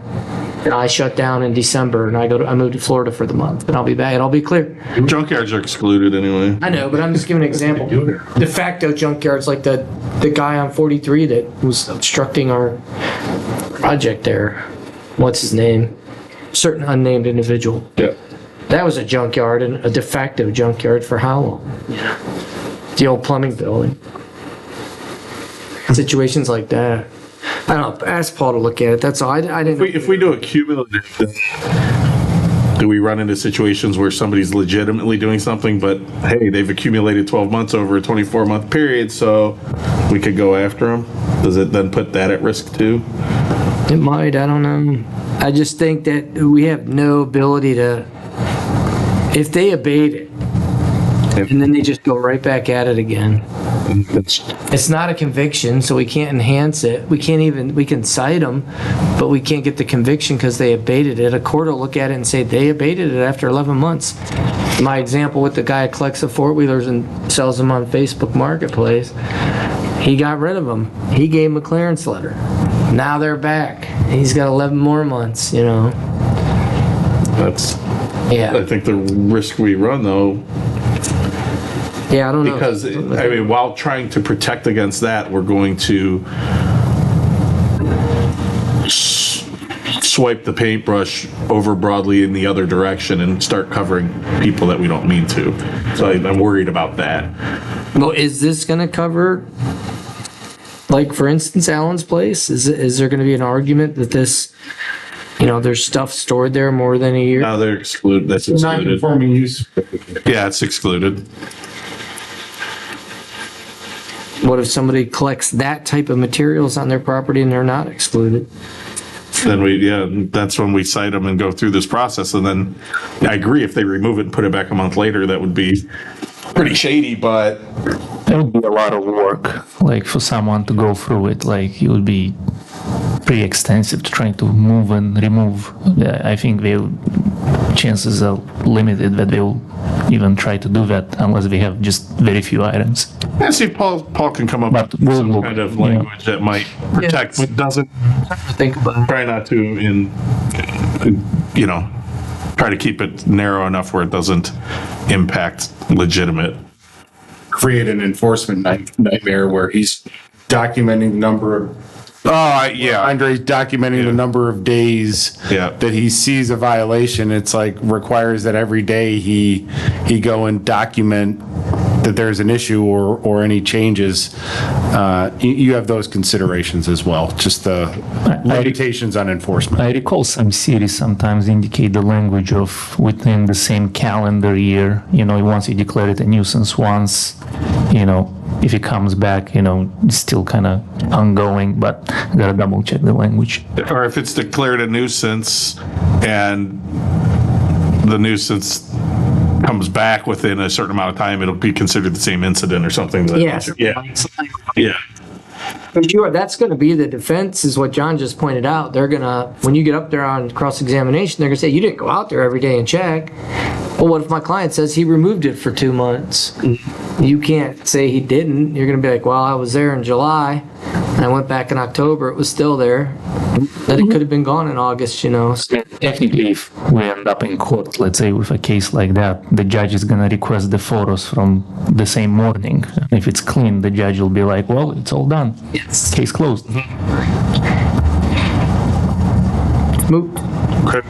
And I shut down in December, and I move to Florida for the month, and I'll be back, and I'll be clear. Junkyards are excluded anyway. I know, but I'm just giving an example. De facto junkyards, like the guy on 43 that was obstructing our project there. What's his name? Certain unnamed individual. Yeah. That was a junkyard, and a de facto junkyard for how long? The old plumbing building. Situations like that. I don't know. Ask Paul to look at it. That's all. I didn't. If we do a cumulative, do we run into situations where somebody's legitimately doing something, but hey, they've accumulated 12 months over a 24-month period, so we could go after them? Does it then put that at risk too? It might, I don't know. I just think that we have no ability to, if they abate it, and then they just go right back at it again. It's not a conviction, so we can't enhance it. We can cite them, but we can't get the conviction because they abated it. A court will look at it and say they abated it after 11 months. My example with the guy who collects the four-wheelers and sells them on Facebook Marketplace, he got rid of them. He gave him a clearance letter. Now they're back. He's got 11 more months, you know. That's, Yeah. I think the risk we run though, Yeah, I don't know. because, I mean, while trying to protect against that, we're going to swipe the paintbrush over broadly in the other direction and start covering people that we don't mean to. So I'm worried about that. Well, is this going to cover, like, for instance, Allen's Place? Is there going to be an argument that this, you know, there's stuff stored there more than a year? No, they're excluded. That's excluded. Non-conforming use. Yeah, it's excluded. What if somebody collects that type of materials on their property and they're not excluded? Then that's when we cite them and go through this process. And then I agree, if they remove it and put it back a month later, that would be pretty shady, but It would be a lot of work, like for someone to go through it, like it would be pretty extensive to try to move and remove. I think chances are limited that they'll even try to do that unless they have just very few items. yeah, see if Paul can come up But with we'll some look, kind of yeah. language that might protect, but doesn't, Think about it. try not to, try to keep it narrow enough where it doesn't impact legitimate. Create an enforcement nightmare where he's documenting the number of, Andre's documenting the number of days Yeah. that he sees a violation. It's like requires that every day he go and document that there's an issue or any changes. You have those considerations as well, just the limitations on enforcement. I recall some cities sometimes indicate the language of within the same calendar year, once you declare it a nuisance once, if it comes back, it's still kind of ongoing, but I gotta double check the language. Or if it's declared a nuisance and the nuisance comes back within a certain amount of time, it'll be considered the same incident or something. Yes. Yeah. That's going to be the defense, is what John just pointed out. They're going to, when you get up there on cross-examination, they're going to say, you didn't go out there every day and check. Well, what if my client says he removed it for 2 months? You can't say he didn't. You're going to be like, well, I was there in July, and I went back in October, it was still there. That it could have been gone in August, So Technically, if we end up in court, let's say with a case like that, the judge is gonna request the photos from the same morning. If it's clean, the judge will be like, well, it's all done. Yes. Case closed. Moot. Okay.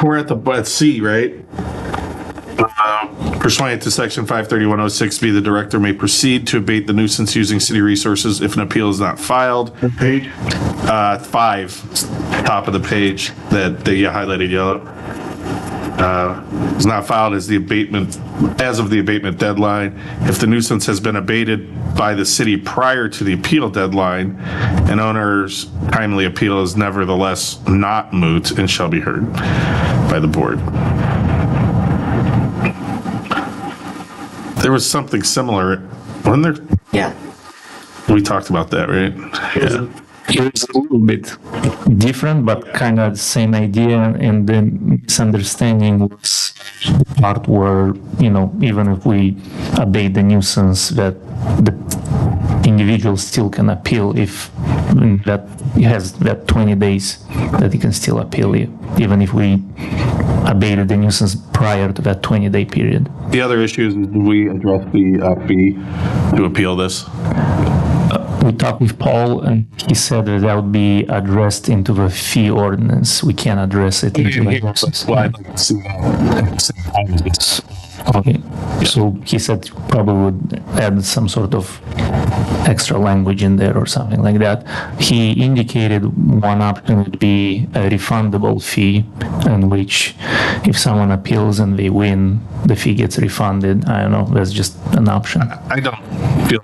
We're at C, right? Pursuant to section 53106B, the director may proceed to abate the nuisance using city resources if an appeal is not filed. Page? 5, top of the page, that you highlighted yellow. Is not filed as of the abatement deadline. If the nuisance has been abated by the city prior to the appeal deadline, an owner's timely appeal is nevertheless not moot and shall be heard by the board. There was something similar, wasn't there? Yeah. We talked about that, right? Yeah. It was a little bit different, but kind of the same idea, and the misunderstanding was the part where, even if we abate the nuisance, that the individual still can appeal if that has that 20 days that he can still appeal it, even if we abated the nuisance prior to that 20-day period. The other issue is, do we address the fee to appeal this? We talked with Paul, and he said that would be addressed into the fee ordinance. We can't address it into the nuisance. Well, I'd like to see that at the same time as this. Okay, so he said probably would add some sort of extra language in there or something like that. He indicated one option would be a refundable fee, in which if someone appeals and they win, the fee gets refunded. I don't know, that's just an option. I don't feel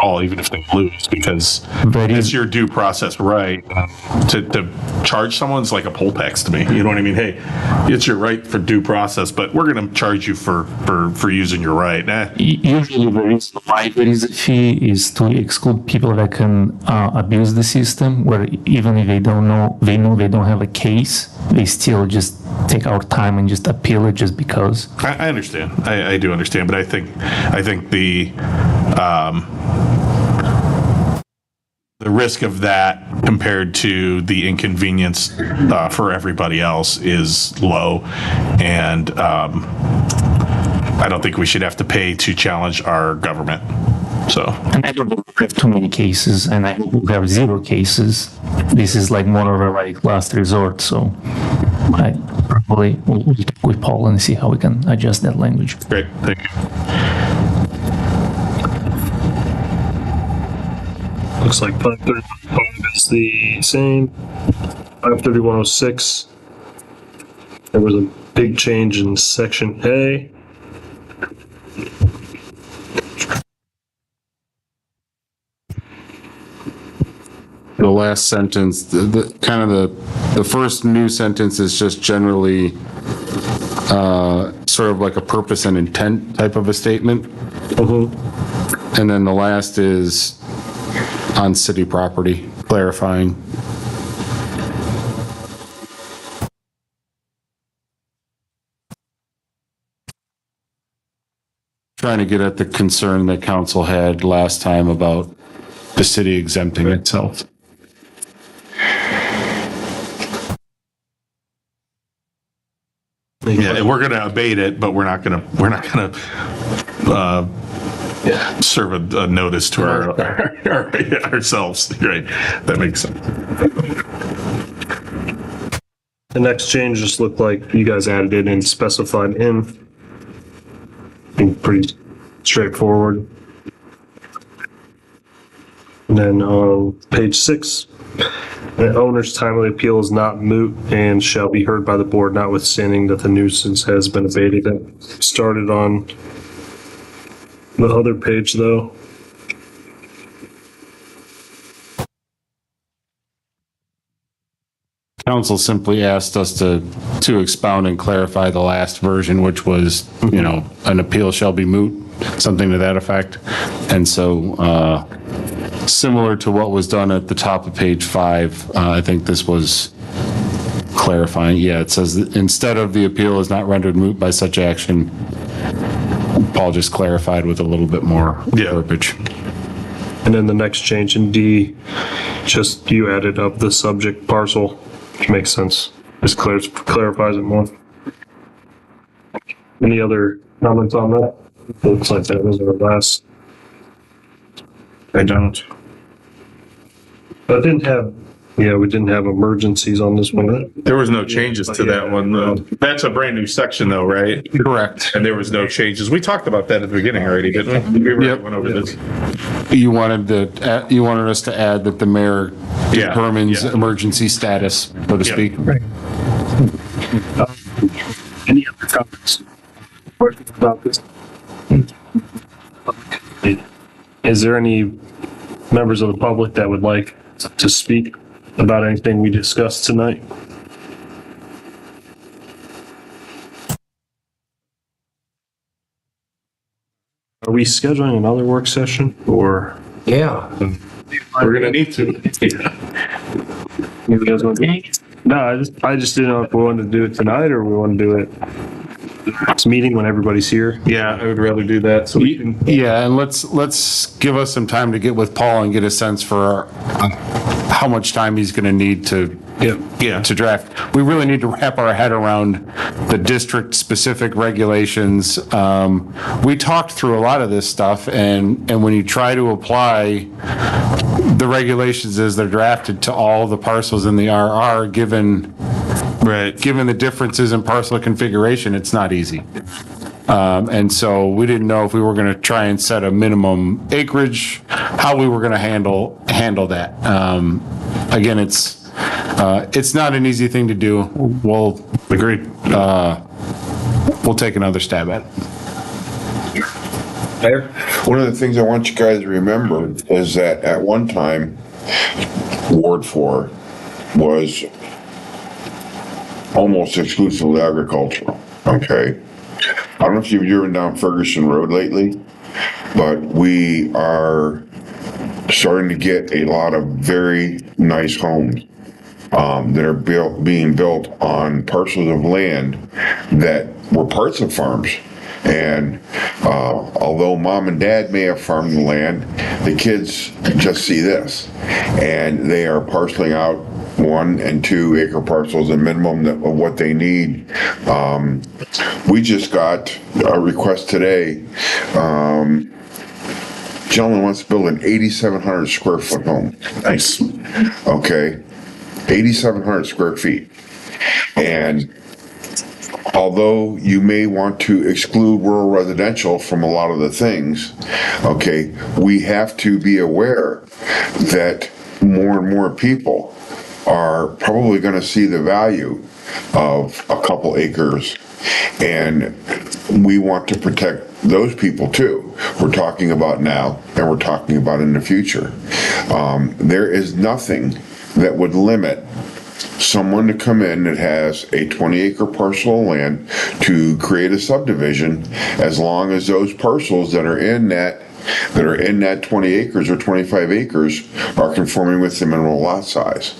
all, even if they lose, because it's your due process right. To charge someone's like a poll tax to me. You know what I mean? Hey, it's your right for due process, but we're going to charge you for using your right. Usually the reason why there is a fee is to exclude people that can abuse the system, where even if they know they don't have a case, they still just take our time and just appeal it just because. I understand. I do understand, but I think the risk of that compared to the inconvenience for everybody else is low, and I don't think we should have to pay to challenge our government. So, and I don't have too many cases, and I hope we have 0 cases. This is like more of a like last resort, so I probably will talk with Paul and see how we can adjust that language. Great, thank you. Looks like 531 is the same. 53106. There was a big change in section A. The last sentence, the first new sentence is just generally sort of like a purpose and intent type of a statement. And then the last is on city property, clarifying. Trying to get at the concern that council had last time about the city exempting itself. Yeah, we're going to abate it, but we're not going to serve a notice to ourselves. Right, that makes sense. The next change just looked like you guys added it and specified in. I think pretty straightforward. And then on page 6, the owner's timely appeal is not moot and shall be heard by the board, notwithstanding that the nuisance has been abated. That started on the other page, though. Council simply asked us to expound and clarify the last version, which was, an appeal shall be moot, something to that effect. And so, similar to what was done at the top of page 5, I think this was clarifying. Yeah, it says that instead of the appeal is not rendered moot by such action, Paul just clarified with a little bit more verbiage. And then the next change in D, just you added up the subject parcel, which makes sense. Just clarifies it more. Any other comments on that? Looks like that was our last. I don't. We didn't have emergencies on this one. There was no changes to that one, though. That's a brand new section, though, right? Correct. And there was no changes. We talked about that at the beginning already, didn't we? We went over this. You wanted us to add that the mayor determines emergency status, so to speak. Right. Any other comments about this? Is there any members of the public that would like to speak about anything we discussed tonight? Are we scheduling another work session or? Yeah. We're gonna need to. You guys want to? No, I just didn't know if we wanted to do it tonight or we want to do it next meeting when everybody's here. Yeah, I would rather do that. So we can. Yeah, and let's give us some time to get with Paul and get a sense for how much time he's going to need to draft. We really need to wrap our head around the district-specific regulations. We talked through a lot of this stuff, and when you try to apply the regulations as they're drafted to all the parcels in the RR, given the differences in parcel configuration, it's not easy. And so we didn't know if we were going to try and set a minimum acreage, how we were going to handle that. Again, it's not an easy thing to do. We'll take another stab at it. One of the things I want you guys to remember is that at one time, Ward 4 was almost exclusively agricultural, okay? I don't know if you've driven down Ferguson Road lately, but we are starting to get a lot of very nice homes that are being built on parcels of land that were parts of farms. And although mom and dad may have farmed the land, the kids just see this. And they are parceling out 1 and 2 acre parcels, a minimum of what they need. We just got a request today. Gentleman wants to build an 8,700 square foot home. Nice. Okay, 8,700 square feet. And although you may want to exclude rural residential from a lot of the things, okay, we have to be aware that more and more people are probably going to see the value of a couple acres, and we want to protect those people too. We're talking about now, and we're talking about in the future. There is nothing that would limit someone to come in that has a 20-acre parcel of land to create a subdivision, as long as those parcels that are in that 20 acres or 25 acres are conforming with the minimal lot size.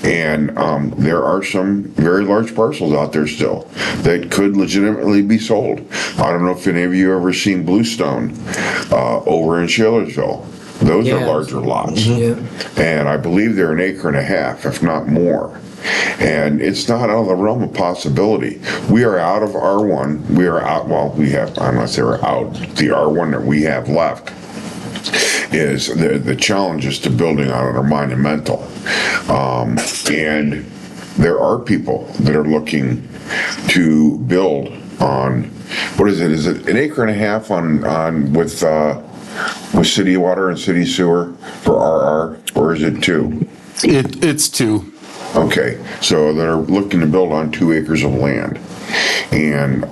And there are some very large parcels out there still that could legitimately be sold. I don't know if any of you ever seen Bluestone over in Shalersville. Those are larger lots. And I believe they're 1.5 acres, if not more. And it's not out of the realm of possibility. We are out of R1. We are out, well, we have, I'm not saying we're out, the R1 that we have left is the challenges to building on it are monumental. And there are people that are looking to build on, what is it? Is it 1.5 acres on with city water and city sewer for RR, or is it 2? It's 2. Okay, so they're looking to build on 2 acres of land. And,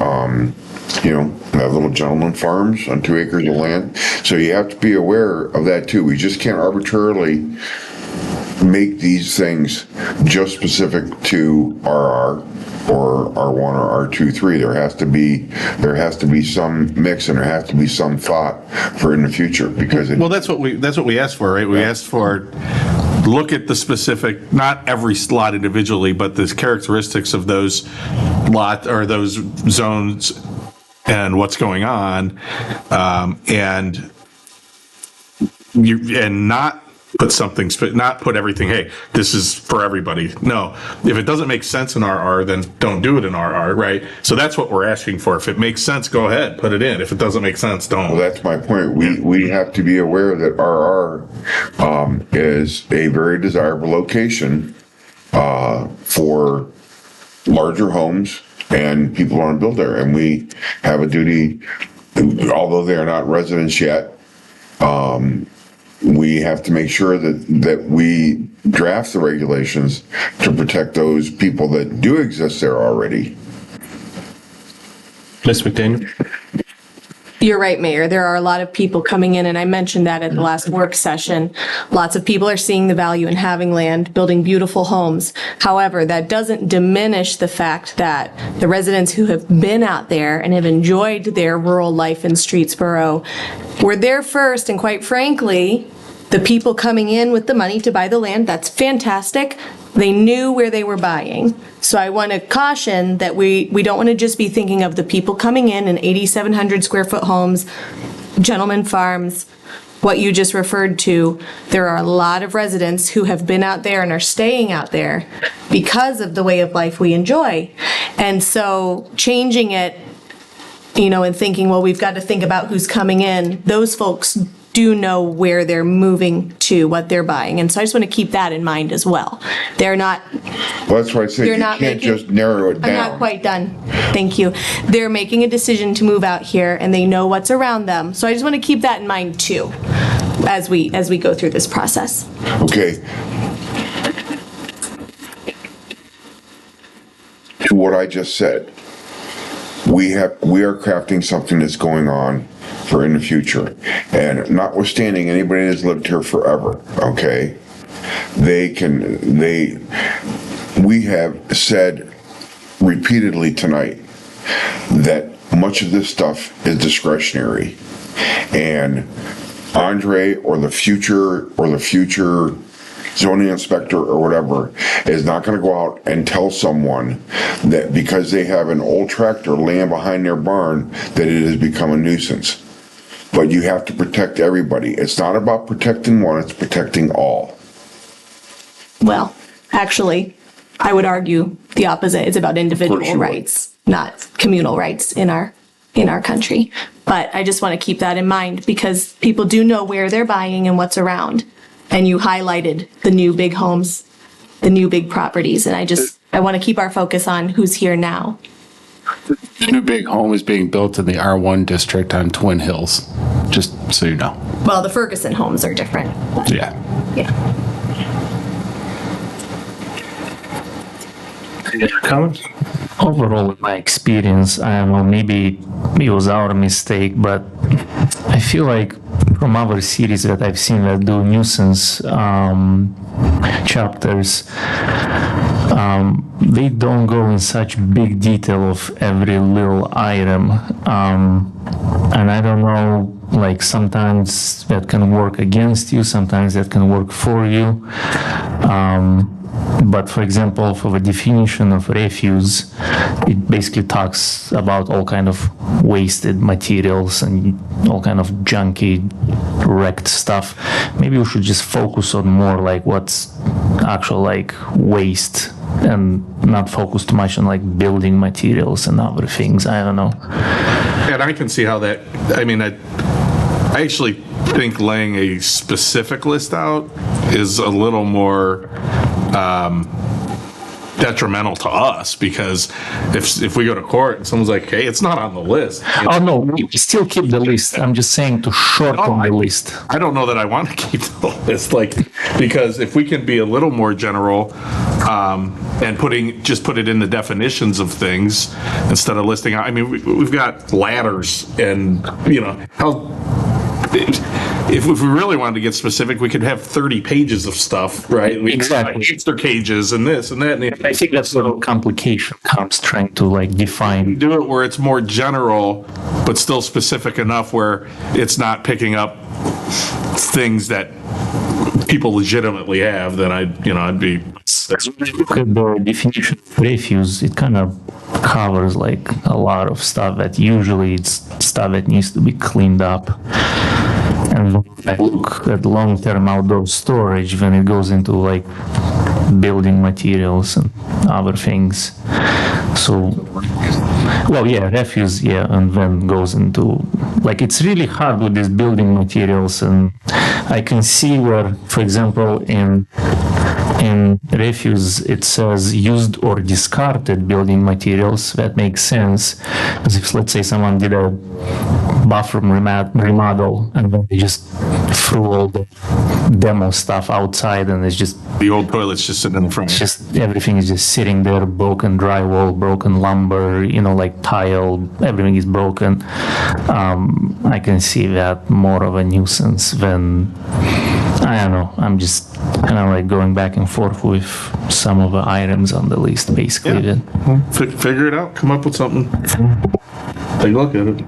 have little gentleman farms on 2 acres of land. So you have to be aware of that too. We just can't arbitrarily make these things just specific to RR or R1 or R2, 3. There has to be some mix, and there has to be some thought for in the future, because Well, that's what we asked for, right? We asked for, look at the specific, not every lot individually, but the characteristics of those lot or those zones and what's going on, and not put everything, hey, this is for everybody. No, if it doesn't make sense in RR, then don't do it in RR, right? So that's what we're asking for. If it makes sense, go ahead, put it in. If it doesn't make sense, don't. Well, that's my point. We have to be aware that RR is a very desirable location for larger homes, and people want to build there. And we have a duty, although they are not residents yet, we have to make sure that we draft the regulations to protect those people that do exist there already. Ms. McDaniel? You're right, Mayor. There are a lot of people coming in, and I mentioned that at the last work session. Lots of people are seeing the value in having land, building beautiful homes. However, that doesn't diminish the fact that the residents who have been out there and have enjoyed their rural life in Streetsboro were there first, and quite frankly, the people coming in with the money to buy the land, that's fantastic. They knew where they were buying. So I want to caution that we don't want to just be thinking of the people coming in 8,700 square foot homes, gentleman farms, what you just referred to. There are a lot of residents who have been out there and are staying out there because of the way of life we enjoy. And so changing it, and thinking, well, we've got to think about who's coming in, those folks do know where they're moving to, what they're buying. And so I just want to keep that in mind as well. They're not, Well, that's why I said You're you not can't making- just narrow it I'm not down. quite done. Thank you. They're making a decision to move out here and they know what's around them. So I just want to keep that in mind too, as we go through this process. Okay. To what I just said, we are crafting something that's going on for in the future. And notwithstanding anybody that's lived here forever, okay? We have said repeatedly tonight that much of this stuff is discretionary. And Andre or the future zoning inspector or whatever is not going to go out and tell someone that because they have an old tractor laying behind their barn that it has become a nuisance. But you have to protect everybody. It's not about protecting one, it's protecting all. Well, actually, I would argue the opposite. It's about individual you would. rights, not communal rights in our country. But I just want to keep that in mind because people do know where they're buying and what's around. And you highlighted the new big homes, the new big properties. And I want to keep our focus on who's here now. The new big home is being built in the R1 district on Twin Hills, just so you know. Well, the Ferguson homes are different. Yeah. Yeah. Any other comments? Overall, in my experience, I don't know, maybe it was our mistake, but I feel like from other series that I've seen that do nuisance chapters, they don't go in such big detail of every little item. And I don't know, like sometimes that can work against you, sometimes that can work for you. But for example, for the definition of refuse, it basically talks about all kind of wasted materials and all kind of junky, wrecked stuff. Maybe we should just focus on more like what's actual like waste and not focus too much on like building materials and other things. I don't know. And I can see how that, I mean, I actually think laying a specific list out is a little more detrimental to us, because if we go to court and someone's like, hey, it's not on the list. Oh no, we still keep the list. I'm just saying to shorten the list. I don't know that I want to keep the list, like, because if we can be a little more general and put it in the definitions of things instead of listing out. I mean, we've got ladders and, you know, if we really wanted to get specific, we could have 30 pages of stuff, right? Exactly. Hamster cages and this and that. And I think that's where the complication comes, trying to like define. do it where it's more general, but still specific enough where it's not picking up things that people legitimately have. Then I'd be. Look at the definition of refuse. It kind of covers like a lot of stuff that usually it's stuff that needs to be cleaned up. And when I look at long-term outdoor storage, when it goes into like building materials and other things. So, well, yeah, refuse, yeah, and then goes into, like, it's really hard with these building materials, and I can see where, for example, in refuse, it says used or discarded building materials. That makes sense. Because if, let's say, someone did a bathroom remodel and then they just threw all the demo stuff outside and it's just... The old toilet's just sitting in the front. It's just, everything is just sitting there, broken drywall, broken lumber, like tile, everything is broken. I can see that more of a nuisance than... I don't know. I'm just kind of like going back and forth with some of the items on the list, basically. Yeah. Figure it out. Come up with something. Take a look at it.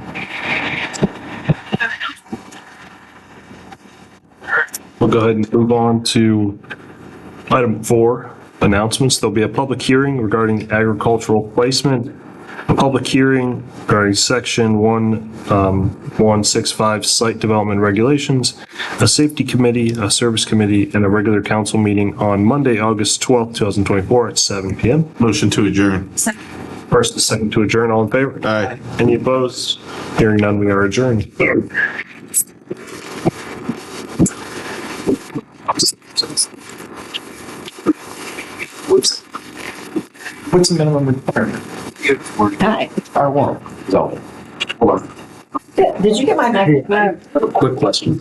We'll go ahead and move on to item 4, announcements. There'll be a public hearing regarding agricultural placement, a public hearing regarding section 1165 site development regulations, a safety committee, a service committee, and a regular council meeting on Monday, August 12th, 2024 at 7 p.m. Motion to adjourn. First and second to adjourn, all in favor? Aye. Any opposed? Hearing none, we are adjourned. What's the minimum requirement? Hi. R1 zone. Hold on. Did you get my message? Quick question.